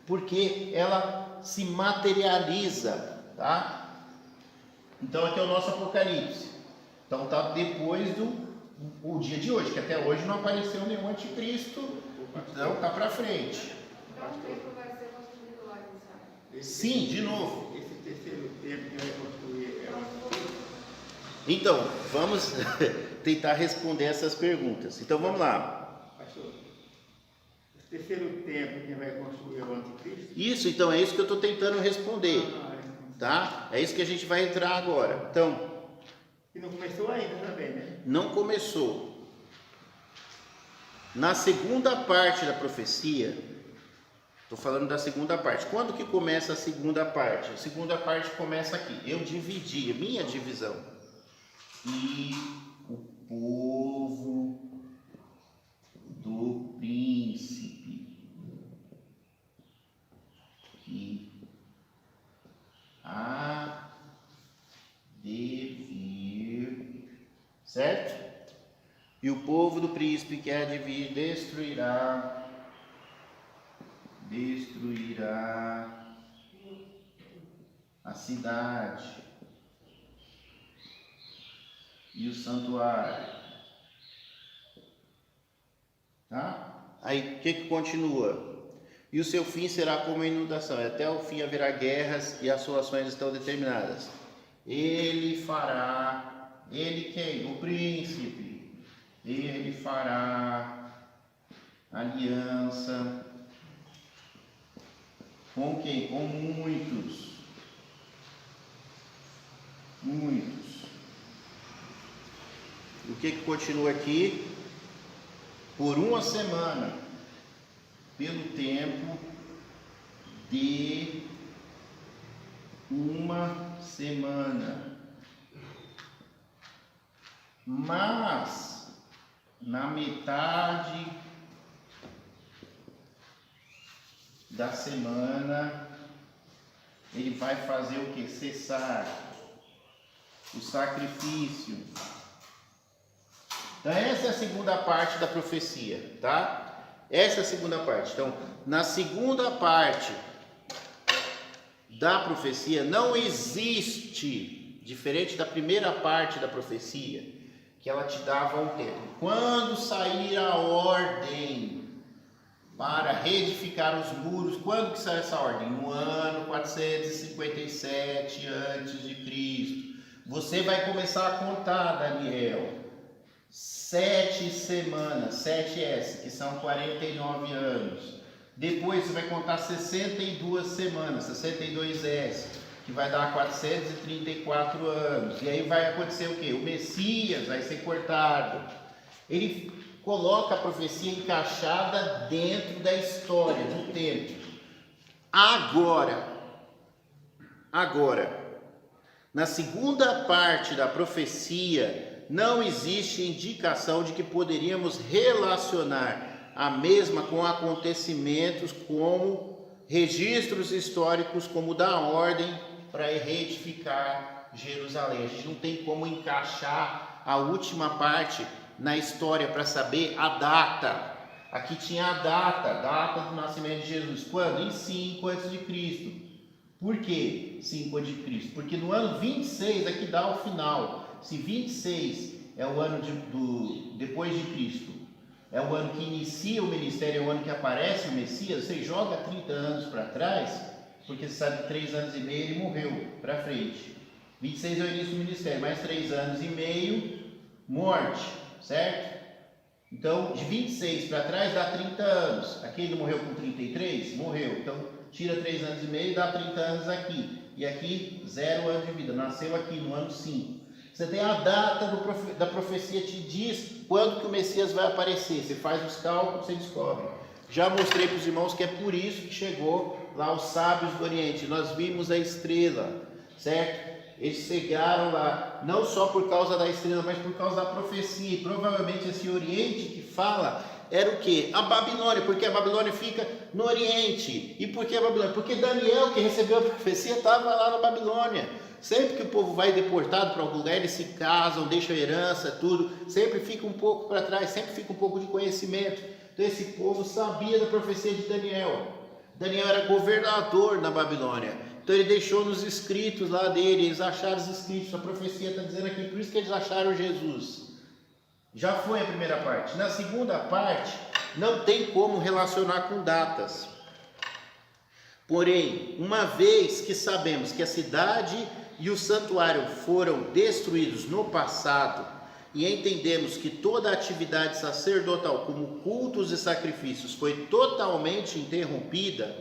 Porque ela se materializa, tá? Então aqui é o nosso Apocalipse. Então está depois o dia de hoje, que até hoje não apareceu nenhum anticristo. Então está para frente. Então o templo vai ser construído lá em Israel? Sim, de novo. Esse terceiro templo que vai construir Então, vamos tentar responder essas perguntas. Então, vamos lá. Pastor, o terceiro templo, quem vai construir é o anticristo? Isso, então, é isso que eu estou tentando responder, tá? É isso que a gente vai entrar agora. Então, E não começou ainda também, né? não começou. Na segunda parte da profecia, estou falando da segunda parte. Quando que começa a segunda parte? A segunda parte começa aqui. Eu dividi, minha divisão. E o povo do príncipe que há de vir, certo? E o povo do príncipe que há de vir destruirá a cidade e o santuário, tá? Aí o que continua? E o seu fim será como a inundação, e até o fim haverá guerras e assolações estão determinadas. Ele fará, ele quem? O príncipe. Ele fará aliança com quem? Com muitos. O que continua aqui? Por uma semana, pelo tempo de uma semana. Mas na metade da semana ele vai fazer o que? Cessar o sacrifício. Então essa é a segunda parte da profecia, tá? Essa é a segunda parte. Então, na segunda parte da profecia não existe, diferente da primeira parte da profecia, que ela te dava um tempo. Quando sair a ordem para reedificar os muros, quando que sai essa ordem? No ano 457 a.C. Você vai começar a contar, Daniel, 7 semanas, 7S, que são 49 anos. Depois você vai contar 62 semanas, 62S, que vai dar 434 anos. E aí vai acontecer o quê? O Messias vai ser cortado. Ele coloca a profecia encaixada dentro da história, do tempo. Agora, na segunda parte da profecia, não existe indicação de que poderíamos relacionar a mesma com acontecimentos como registros históricos, como da ordem para reedificar Jerusalém. A gente não tem como encaixar a última parte na história para saber a data. Aqui tinha a data do nascimento de Jesus. Quando? Em 5 a.C. Por que 5 a.C.? Porque no ano 26 aqui dá o final. Se 26 é o ano depois de Cristo, é o ano que inicia o ministério, é o ano que aparece o Messias, você joga 30 anos para trás, porque você sabe que 3 anos e meio ele morreu para frente. 26 é o início do ministério, mais 3 anos e meio, morte, certo? Então, de 26 para trás dá 30 anos. Aqui ele morreu com 33? Morreu. Então, tira 3 anos e meio, dá 30 anos aqui. E aqui, 0 anos de vida. Nasceu aqui no ano 5. Você tem a data da profecia, te diz quando que o Messias vai aparecer. Você faz os cálculos, você descobre. Já mostrei para os irmãos que é por isso que chegou lá os sábios do Oriente. Nós vimos a estrela, certo? Eles chegaram lá, não só por causa da estrela, mas por causa da profecia. E provavelmente esse Oriente que fala era o quê? A Babilônia, porque a Babilônia fica no Oriente. E por que a Babilônia? Porque Daniel, que recebeu a profecia, estava lá na Babilônia. Sempre que o povo vai deportado para algum lugar, eles se casam, deixam herança, tudo. Sempre fica um pouco para trás, sempre fica um pouco de conhecimento. Então esse povo sabia da profecia de Daniel. Daniel era governador na Babilônia. Então ele deixou nos escritos lá dele, eles acharam os escritos, a profecia está dizendo aqui, por isso que eles acharam Jesus. Já foi a primeira parte. Na segunda parte, não tem como relacionar com datas. Porém, uma vez que sabemos que a cidade e o santuário foram destruídos no passado, e entendemos que toda a atividade sacerdotal, como cultos e sacrifícios, foi totalmente interrompida,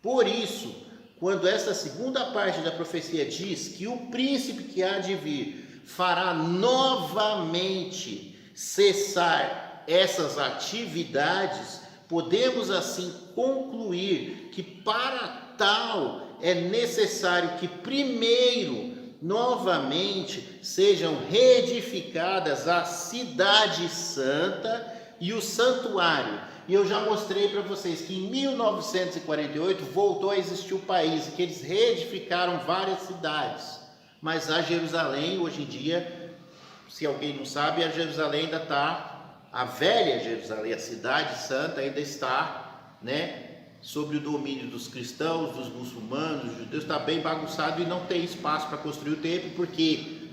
por isso, quando essa segunda parte da profecia diz que o príncipe que há de vir fará novamente cessar essas atividades, podemos assim concluir que para tal é necessário que primeiro, novamente, sejam reedificadas a cidade santa e o santuário. E eu já mostrei para vocês que em 1948 voltou a existir o país, e que eles reedificaram várias cidades. Mas a Jerusalém, hoje em dia, se alguém não sabe, a Jerusalém ainda está, a velha Jerusalém, a cidade santa ainda está, sob o domínio dos cristãos, dos muçulmanos, dos judeus, está bem bagunçado e não tem espaço para construir o templo, porque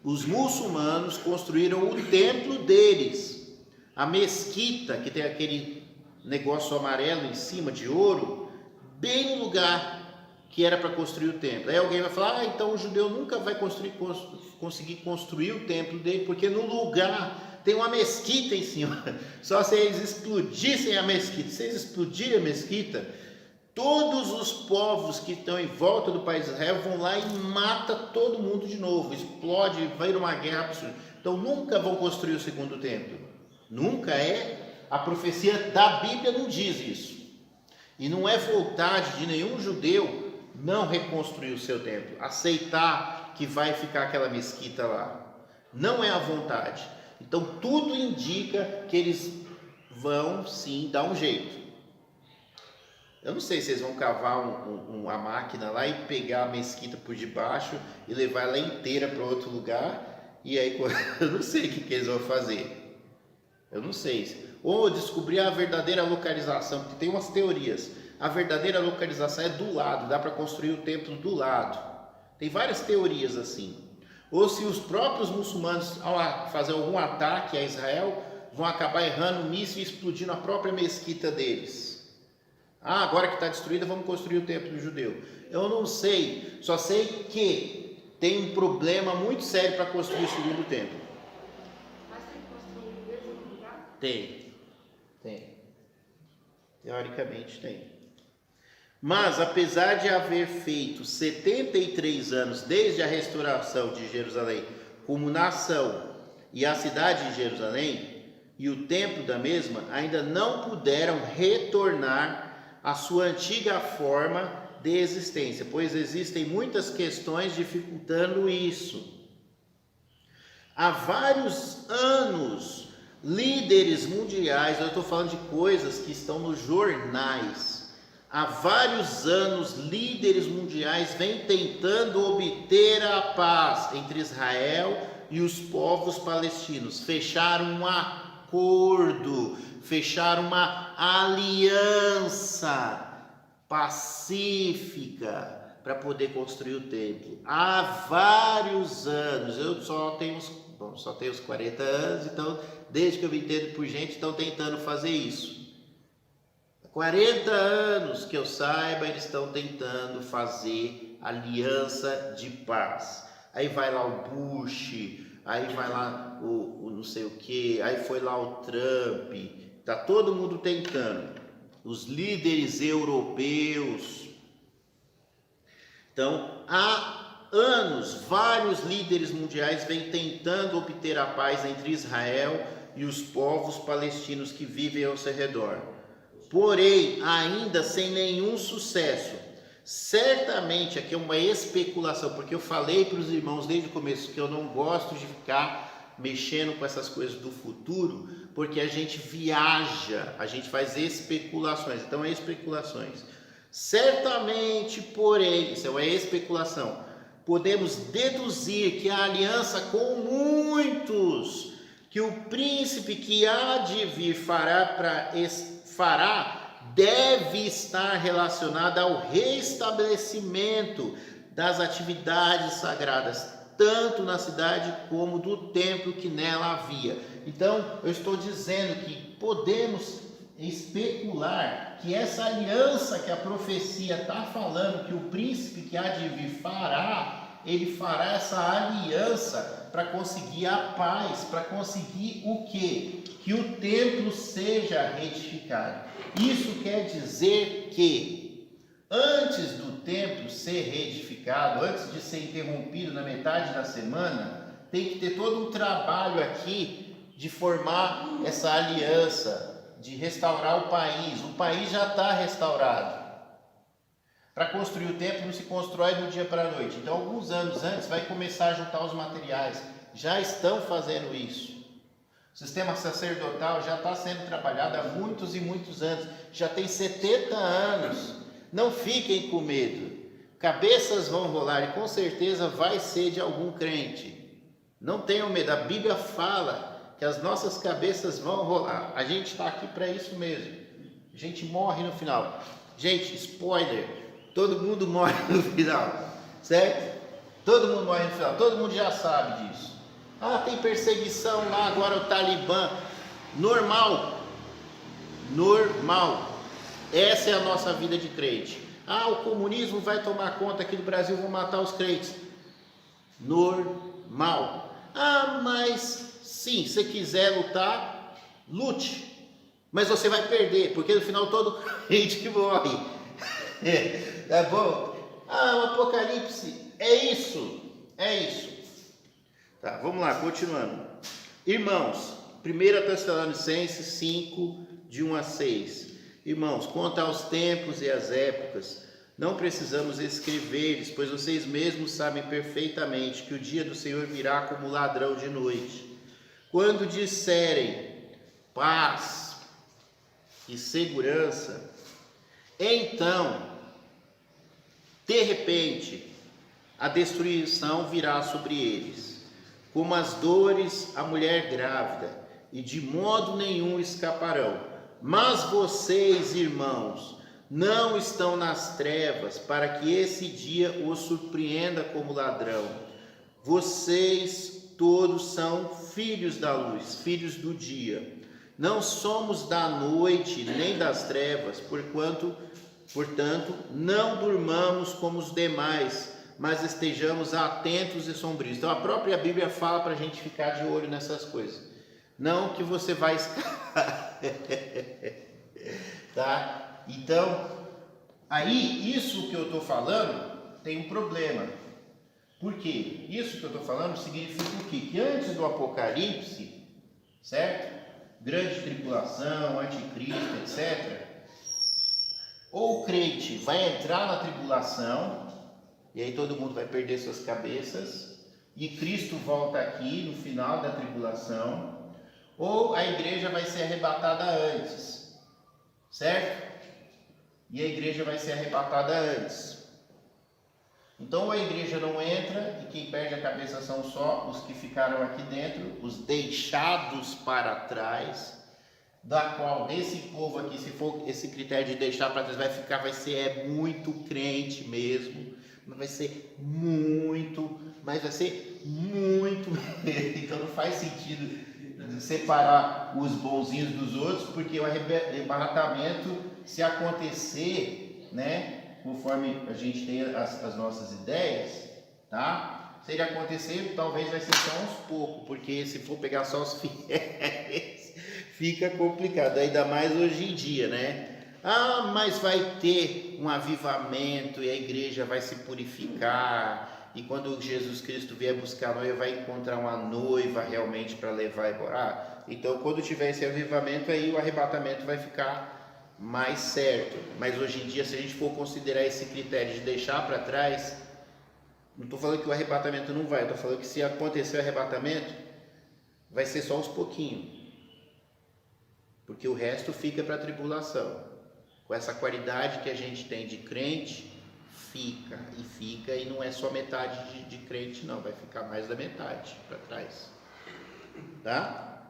os muçulmanos construíram o templo deles. A mesquita, que tem aquele negócio amarelo em cima de ouro, bem no lugar que era para construir o templo. Aí alguém vai falar, então o judeu nunca vai conseguir construir o templo dele, porque no lugar tem uma mesquita em cima. Só se eles explodissem a mesquita. Se eles explodirem a mesquita, todos os povos que estão em volta do país de Israel vão lá e matam todo mundo de novo. Explode, vai numa guerra absurda. Então nunca vão construir o segundo templo. Nunca é. A profecia da Bíblia não diz isso. E não é vontade de nenhum judeu não reconstruir o seu templo, aceitar que vai ficar aquela mesquita lá. Não é a vontade. Então tudo indica que eles vão sim dar um jeito. Eu não sei se eles vão cavar uma máquina lá e pegar a mesquita por debaixo e levar ela inteira para outro lugar. E aí eu não sei o que eles vão fazer. Eu não sei. Ou descobrir a verdadeira localização, porque tem umas teorias. A verdadeira localização é do lado, dá para construir o templo do lado. Tem várias teorias assim. Ou se os próprios muçulmanos, ao fazer algum ataque a Israel, vão acabar errando o míssil e explodindo a própria mesquita deles. Agora que está destruída, vamos construir o templo judeu. Eu não sei, só sei que tem um problema muito sério para construir o segundo templo. Mas tem que construir no mesmo lugar? Tem. Teoricamente tem. Mas, apesar de haver feito 73 anos desde a restauração de Jerusalém como nação e a cidade de Jerusalém e o templo da mesma, ainda não puderam retornar à sua antiga forma de existência, pois existem muitas questões dificultando isso. Há vários anos, líderes mundiais, eu estou falando de coisas que estão nos jornais. Há vários anos, líderes mundiais vêm tentando obter a paz entre Israel e os povos palestinos. Fecharam um acordo, fecharam uma aliança pacífica para poder construir o templo. Há vários anos, eu só tenho uns 40 anos, então desde que eu me entendo por gente, estão tentando fazer isso. 40 anos que eu saiba, eles estão tentando fazer aliança de paz. Aí vai lá o Bush, aí vai lá o não sei o que, aí foi lá o Trump, tá todo mundo tentando. Os líderes europeus. Então, há anos, vários líderes mundiais vêm tentando obter a paz entre Israel e os povos palestinos que vivem ao seu redor. Porém, ainda sem nenhum sucesso. Certamente aqui é uma especulação, porque eu falei para os irmãos desde o começo que eu não gosto de ficar mexendo com essas coisas do futuro, porque a gente viaja, a gente faz especulações. Então é especulações. Certamente, porém, isso é uma especulação, podemos deduzir que a aliança com muitos, que o príncipe que há de vir fará, deve estar relacionada ao restabelecimento das atividades sagradas, tanto na cidade como do templo que nela havia. Então, eu estou dizendo que podemos especular que essa aliança que a profecia está falando, que o príncipe que há de vir fará, ele fará essa aliança para conseguir a paz, para conseguir o quê? Que o templo seja retificado. Isso quer dizer que antes do templo ser reedificado, antes de ser interrompido na metade da semana, tem que ter todo um trabalho aqui de formar essa aliança, de restaurar o país. O país já está restaurado. Para construir o templo não se constrói do dia para a noite. Então, alguns anos antes, vai começar a juntar os materiais. Já estão fazendo isso. O sistema sacerdotal já está sendo trabalhado há muitos e muitos anos. Já tem 70 anos. Não fiquem com medo. Cabeças vão rolar e com certeza vai ser de algum crente. Não tenham medo. A Bíblia fala que as nossas cabeças vão rolar. A gente está aqui para isso mesmo. A gente morre no final. Gente, spoiler. Todo mundo morre no final. Certo? Todo mundo morre no final. Todo mundo já sabe disso. Ah, tem perseguição lá, agora o Talibã. Normal. Normal. Essa é a nossa vida de crente. Ah, o comunismo vai tomar conta aqui do Brasil, vão matar os crentes. Normal. Ah, mas sim, se quiser lutar, lute. Mas você vai perder, porque no final todo crente que morre. Tá bom? Ah, o Apocalipse, é isso. É isso. Tá, vamos lá, continuando. Irmãos, 1 Tessalonicenses 5, de 1 a 6. Irmãos, quanto aos tempos e às épocas, não precisamos escrever-lhes, pois vocês mesmos sabem perfeitamente que o dia do Senhor virá como ladrão de noite. Quando disserem paz e segurança, então, de repente, a destruição virá sobre eles, como as dores à mulher grávida, e de modo nenhum escaparão. Mas vocês, irmãos, não estão nas trevas, para que esse dia os surpreenda como ladrão. Vocês todos são filhos da luz, filhos do dia. Não somos da noite, nem das trevas, portanto, não durmamos como os demais, mas estejamos atentos e sombrios. Então a própria Bíblia fala para a gente ficar de olho nessas coisas. Não que você vai escapar. Tá? Então, aí isso que eu estou falando tem um problema. Por quê? Isso que eu estou falando significa o quê? Que antes do Apocalipse, certo? Grande tribulação, anticristo, etc. Ou o crente vai entrar na tribulação, e aí todo mundo vai perder suas cabeças, e Cristo volta aqui no final da tribulação, ou a igreja vai ser arrebatada antes, certo? E a igreja vai ser arrebatada antes. Então a igreja não entra, e quem perde a cabeça são só os que ficaram aqui dentro, os deixados para trás, da qual nesse povo aqui, se for esse critério de deixar para trás, vai ser muito crente mesmo, mas vai ser muito, então não faz sentido separar os bonzinhos dos outros, porque o arrebatamento, se acontecer, né, conforme a gente tem as nossas ideias, tá? Se ele acontecer, talvez vai ser só uns poucos, porque se for pegar só os fiéis, fica complicado, ainda mais hoje em dia, né? Ah, mas vai ter um avivamento e a igreja vai se purificar, e quando Jesus Cristo vier buscar a noiva, vai encontrar uma noiva realmente para levar embora. Ah, então quando tiver esse avivamento, aí o arrebatamento vai ficar mais certo. Mas hoje em dia, se a gente for considerar esse critério de deixar para trás, não estou falando que o arrebatamento não vai, estou falando que se acontecer o arrebatamento, vai ser só uns pouquinhos, porque o resto fica para a tribulação. Com essa qualidade que a gente tem de crente, fica, e não é só metade de crente não, vai ficar mais da metade para trás, tá?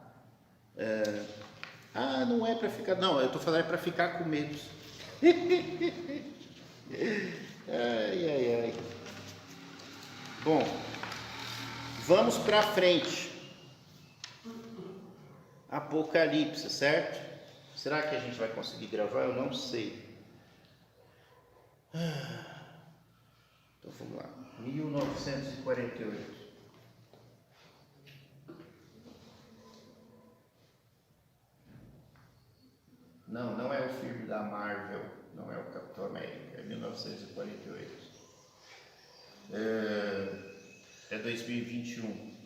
Ah, não é para ficar, não, eu estou falando é para ficar com medo. Ai. Bom, vamos para frente. Apocalipse, certo? Será que a gente vai conseguir gravar? Eu não sei. Então vamos lá. 1948. Não é o filme da Marvel, não é o Capitão América, é 1948. É 2021.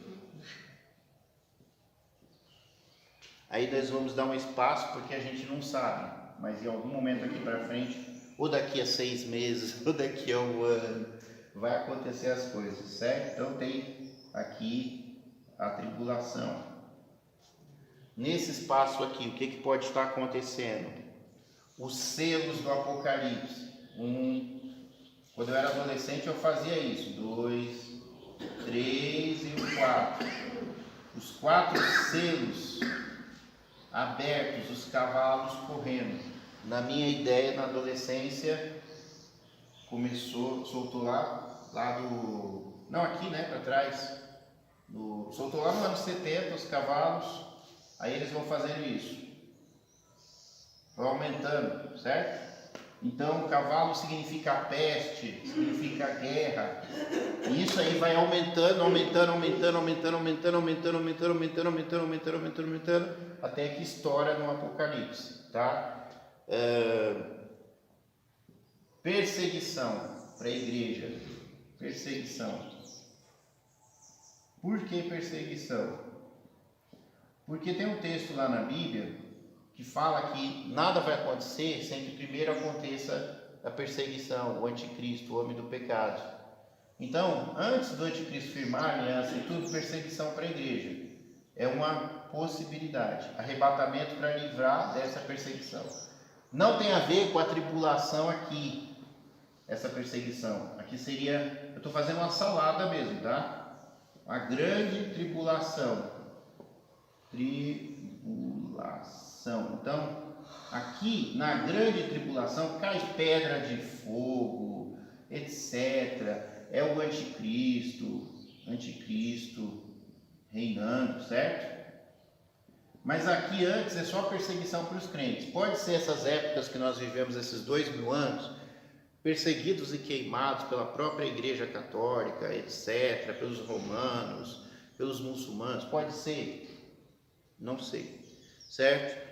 Aí nós vamos dar um espaço porque a gente não sabe, mas em algum momento aqui para frente, ou daqui a 6 meses, ou daqui a 1 ano, vai acontecer as coisas, certo? Então tem aqui a tribulação. Nesse espaço aqui, o que pode estar acontecendo? Os selos do Apocalipse. Quando eu era adolescente eu fazia isso. 2, 3 e o 4. Os 4 selos abertos, os cavalos correndo. Na minha ideia, na adolescência, soltou lá do... Não, aqui, né, para trás. Soltou lá no ano 70 os cavalos. Aí eles vão fazendo isso, vão aumentando, certo? Então, cavalo significa peste, significa guerra. E isso aí vai aumentando, até que estoura no Apocalipse, tá? Perseguição para a igreja. Perseguição. Por que perseguição? Porque tem um texto lá na Bíblia que fala que nada vai acontecer sem que primeiro aconteça a perseguição, o anticristo, o homem do pecado. Então, antes do anticristo firmar a aliança e tudo, perseguição para a igreja é uma possibilidade, arrebatamento para livrar dessa perseguição. Não tem a ver com a tribulação aqui, essa perseguição. Aqui seria, eu estou fazendo uma salada mesmo, tá? A grande tribulação. Então, aqui na grande tribulação cai pedra de fogo, etc. É o anticristo reinando, certo? Mas aqui antes é só perseguição para os crentes. Pode ser essas épocas que nós vivemos, esses 2000 anos, perseguidos e queimados pela própria Igreja Católica, etc., pelos romanos, pelos muçulmanos, pode ser. Não sei, certo?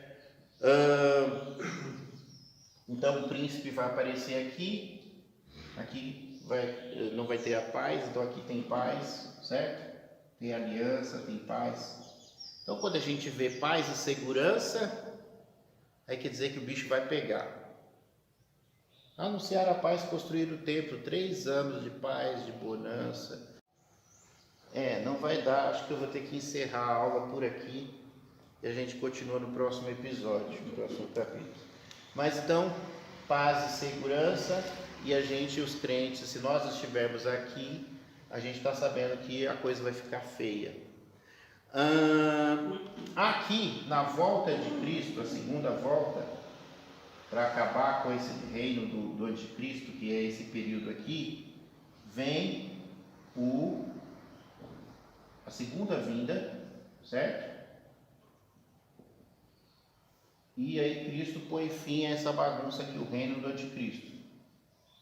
Então o príncipe vai aparecer aqui não vai ter a paz, então aqui tem paz, certo? Tem aliança, tem paz. Então quando a gente vê paz e segurança, aí quer dizer que o bicho vai pegar. Anunciar a paz, construir o templo, 3 anos de paz, de bonança. Não vai dar, acho que eu vou ter que encerrar a aula por aqui. E a gente continua no próximo episódio, no próximo capítulo. Mas então, paz e segurança, e a gente, os crentes, se nós estivermos aqui, a gente está sabendo que a coisa vai ficar feia. Aqui, na volta de Cristo, a segunda volta, para acabar com esse reino do anticristo, que é esse período aqui, vem a segunda vinda, certo? E aí Cristo põe fim a essa bagunça aqui, o reino do anticristo.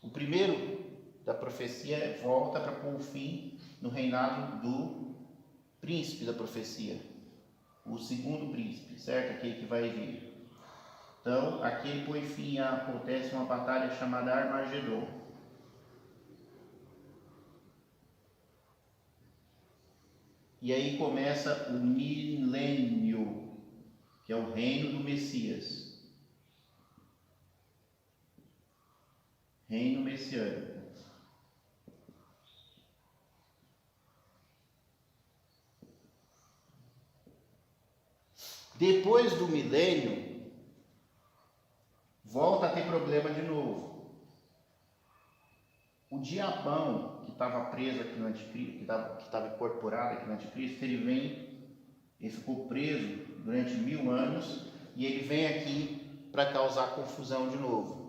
O primeiro da profecia volta para pôr o fim no reinado do príncipe da profecia, o segundo príncipe, certo? Aquele que vai vir. Então, aqui ele põe fim, acontece uma batalha chamada Armagedon. E aí começa o milênio, que é o reino do Messias. Reino messiânico. Depois do milênio, volta a ter problema de novo. O diabão que estava preso aqui no anticristo, que estava incorporado aqui no anticristo, ele ficou preso durante 1000 anos e ele vem aqui para causar confusão de novo.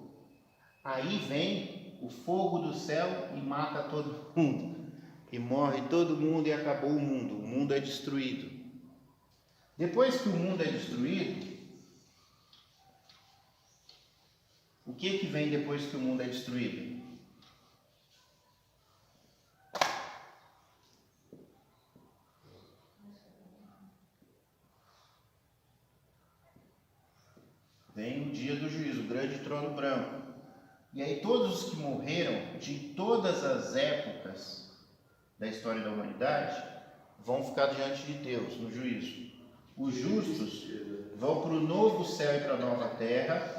Aí vem o fogo do céu e mata todo mundo, e morre todo mundo e acabou o mundo é destruído. Depois que o mundo é destruído, O que vem depois que o mundo é destruído? Vem o dia do juízo, o grande trono branco. E aí todos os que morreram de todas as épocas da história da humanidade vão ficar diante de Deus no juízo. Os justos vão para o novo céu e para a nova terra.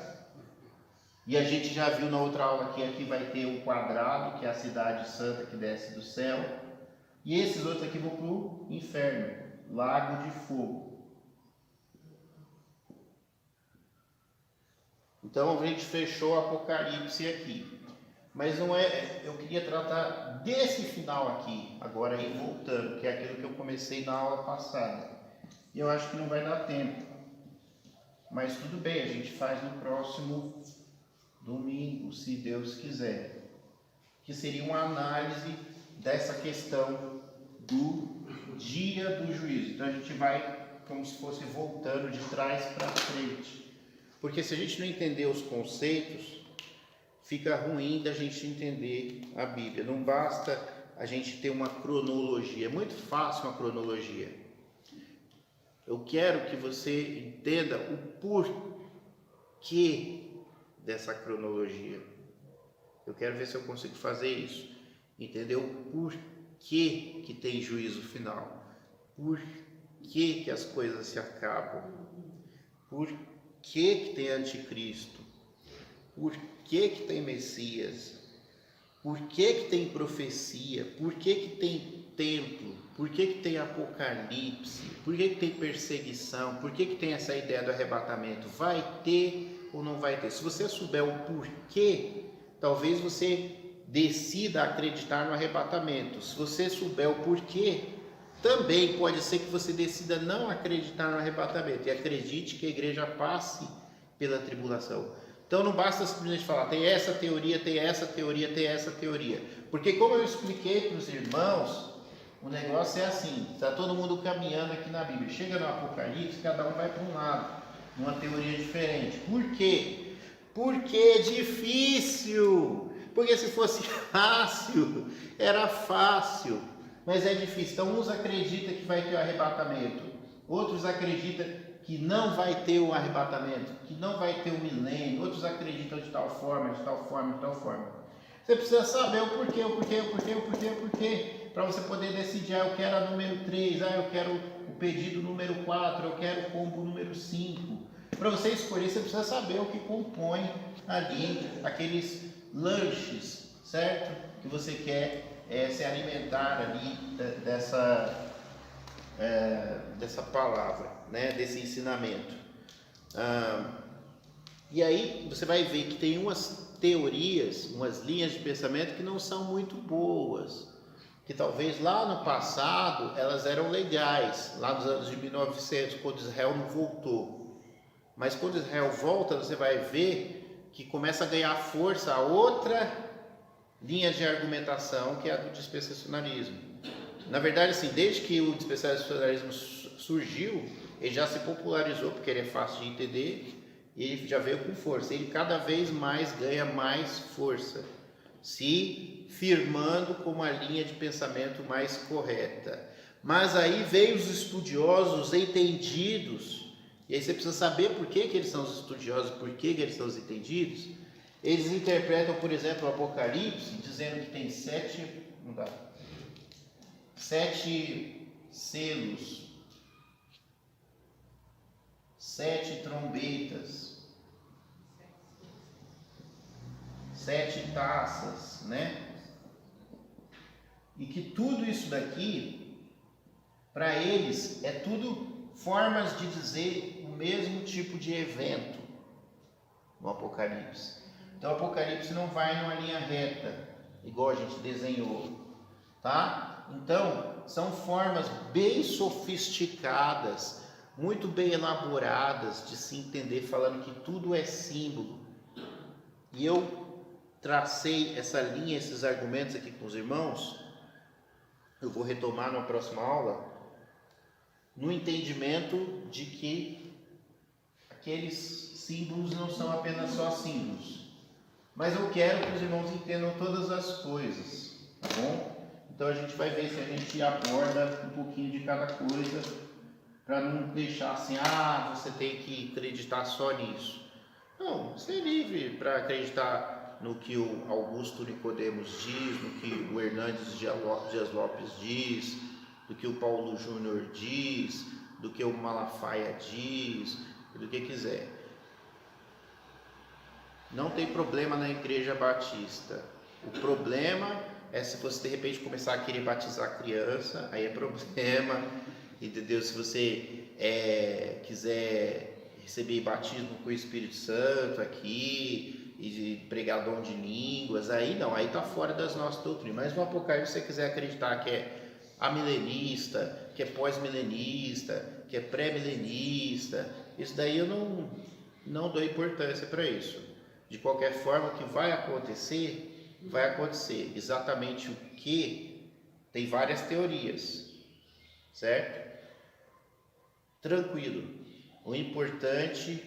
E a gente já viu na outra aula que aqui vai ter o quadrado, que é a cidade santa que desce do céu. E esses outros aqui vão para o inferno, lago de fogo. Então a gente fechou o Apocalipse aqui. Mas não é, eu queria tratar desse final aqui, agora aí voltando, que é aquilo que eu comecei na aula passada. E eu acho que não vai dar tempo. Mas tudo bem, a gente faz no próximo domingo, se Deus quiser. Que seria uma análise dessa questão do dia do juízo. Então a gente vai como se fosse voltando de trás para frente. Porque se a gente não entender os conceitos, fica ruim da gente entender a Bíblia. Não basta a gente ter uma cronologia. É muito fácil uma cronologia. Eu quero que você entenda o porquê dessa cronologia. Eu quero ver se eu consigo fazer isso. Entender o porquê que tem juízo final. Por que as coisas se acabam. Por que tem anticristo. Por que tem Messias? Por que tem profecia? Por que tem templo? Por que tem Apocalipse? Por que tem perseguição? Por que tem essa ideia do arrebatamento? Vai ter ou não vai ter? Se você souber o porquê, talvez você decida acreditar no arrebatamento. Se você souber o porquê, também pode ser que você decida não acreditar no arrebatamento e acredite que a igreja passe pela tribulação. Então não basta simplesmente falar, tem essa teoria, tem essa teoria, tem essa teoria. Porque como eu expliquei para os irmãos, o negócio é assim, está todo mundo caminhando aqui na Bíblia. Chega no Apocalipse, cada um vai para um lado, numa teoria diferente. Por quê? Porque é difícil. Porque se fosse fácil, era fácil. Mas é difícil. Então uns acreditam que vai ter o arrebatamento, outros acreditam que não vai ter o arrebatamento, que não vai ter o milênio, outros acreditam de tal forma, de tal forma, de tal forma. Você precisa saber o porquê, para você poder decidir, eu quero a número 3, eu quero o pedido número 4, eu quero o combo número 5. Para você escolher, você precisa saber o que compõe ali aqueles lanches, certo? Que você quer se alimentar ali dessa palavra, né? Desse ensinamento. E aí você vai ver que tem umas teorias, umas linhas de pensamento que não são muito boas, que talvez lá no passado elas eram legais, lá nos anos de 1900, quando Israel não voltou. Mas quando Israel volta, você vai ver que começa a ganhar força a outra linha de argumentação, que é a do dispensacionalismo. Na verdade, assim, desde que o dispensacionalismo surgiu, ele já se popularizou, porque ele é fácil de entender, e ele já veio com força. Ele cada vez mais ganha mais força, se firmando como a linha de pensamento mais correta. Mas aí veio os estudiosos entendidos, e aí você precisa saber por que eles são os estudiosos, por que eles são os entendidos. Eles interpretam, por exemplo, o Apocalipse, dizendo que tem 7 selos, 7 trombetas, 7 taças, né? E que tudo isso daqui, para eles, é tudo formas de dizer o mesmo tipo de evento no Apocalipse. Então o Apocalipse não vai numa linha reta, igual a gente desenhou, tá? Então são formas bem sofisticadas, muito bem elaboradas de se entender, falando que tudo é símbolo. E eu tracei essa linha, esses argumentos aqui com os irmãos, eu vou retomar na próxima aula, no entendimento de que aqueles símbolos não são apenas só símbolos, Mas eu quero que os irmãos entendam todas as coisas, tá bom? Então a gente vai ver se a gente aborda um pouquinho de cada coisa, para não deixar assim, você tem que acreditar só nisso. Não, você é livre para acreditar no que o Augusto Nicodemos diz, no que o Hernandes Dias Lopes diz, do que o Paulo Júnior diz, do que o Malafaia diz, do que quiser. Não tem problema na Igreja Batista. O problema é se você de repente começar a querer batizar criança, aí é problema, entendeu? Se você quiser receber batismo com o Espírito Santo aqui e pregar dom de línguas, aí não, aí está fora das nossas doutrinas. Mas no Apocalipse, se você quiser acreditar que é amilenista, que é pós-milenista, que é pré-milenista, isso daí eu não dou importância para isso. De qualquer forma, o que vai acontecer, exatamente o que, tem várias teorias, certo? Tranquilo, o importante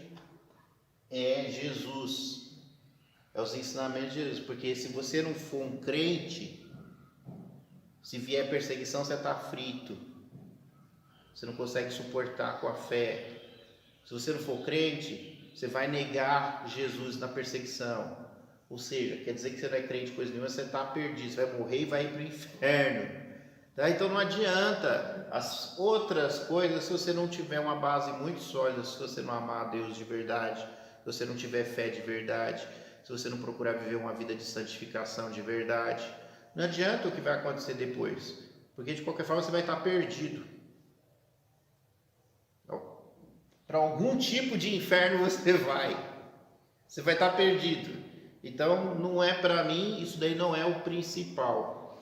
é Jesus, é os ensinamentos de Jesus, porque se você não for um crente, se vier perseguição, você está frito, você não consegue suportar com a fé. Se você não for crente, você vai negar Jesus na perseguição, ou seja, quer dizer que você não é crente coisa nenhuma, você está perdido, você vai morrer e vai ir para o inferno, tá? Então não adianta as outras coisas se você não tiver uma base muito sólida, se você não amar a Deus de verdade, se você não tiver fé de verdade, se você não procurar viver uma vida de santificação de verdade, não adianta o que vai acontecer depois, porque de qualquer forma você vai estar perdido. Para algum tipo de inferno você vai estar perdido. Então não é para mim, isso daí não é o principal.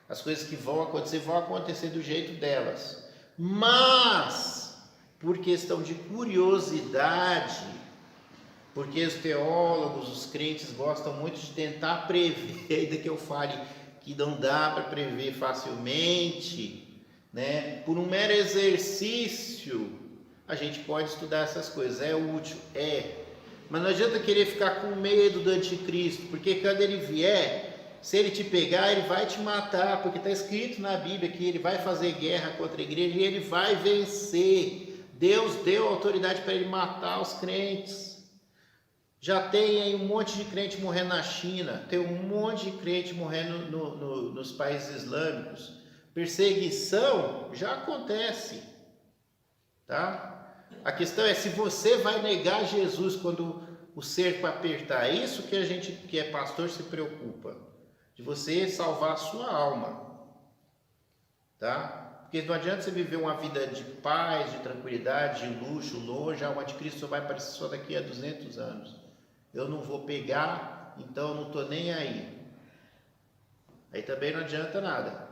As coisas que vão acontecer do jeito delas, mas por questão de curiosidade, porque os teólogos, os crentes gostam muito de tentar prever, ainda que eu fale que não dá para prever facilmente, né? Por um mero exercício a gente pode estudar essas coisas, é útil, mas não adianta querer ficar com medo do anticristo, porque quando ele vier, se ele te pegar, ele vai te matar, porque está escrito na Bíblia que ele vai fazer guerra contra a igreja e ele vai vencer. Deus deu autoridade para ele matar os crentes. Já tem aí um monte de crente morrendo na China, tem um monte de crente morrendo nos países islâmicos. Perseguição já acontece, tá? A questão é se você vai negar Jesus quando o cerco apertar. É isso que a gente que é pastor se preocupa, de você salvar a sua alma, tá? Porque não adianta você viver uma vida de paz, de tranquilidade, de luxo, longe. O anticristo só vai aparecer só daqui a 200 anos. Eu não vou pegar, então eu não estou nem aí. Aí também não adianta nada,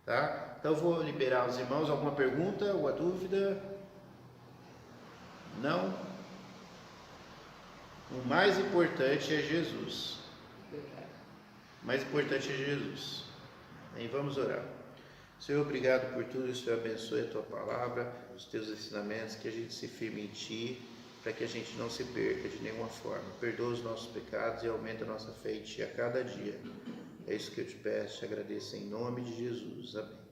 tá? Então eu vou liberar os irmãos. Alguma pergunta, alguma dúvida? Não? O mais importante é Jesus. O mais importante é Jesus. Aí vamos orar. Senhor, obrigado por tudo. Senhor, abençoe a Tua palavra, os Teus ensinamentos, que a gente se firme em Ti, para que a gente não se perca de nenhuma forma. Perdoa os nossos pecados e aumenta a nossa fé em Ti a cada dia. É isso que eu te peço, te agradeço em nome de Jesus. Amém.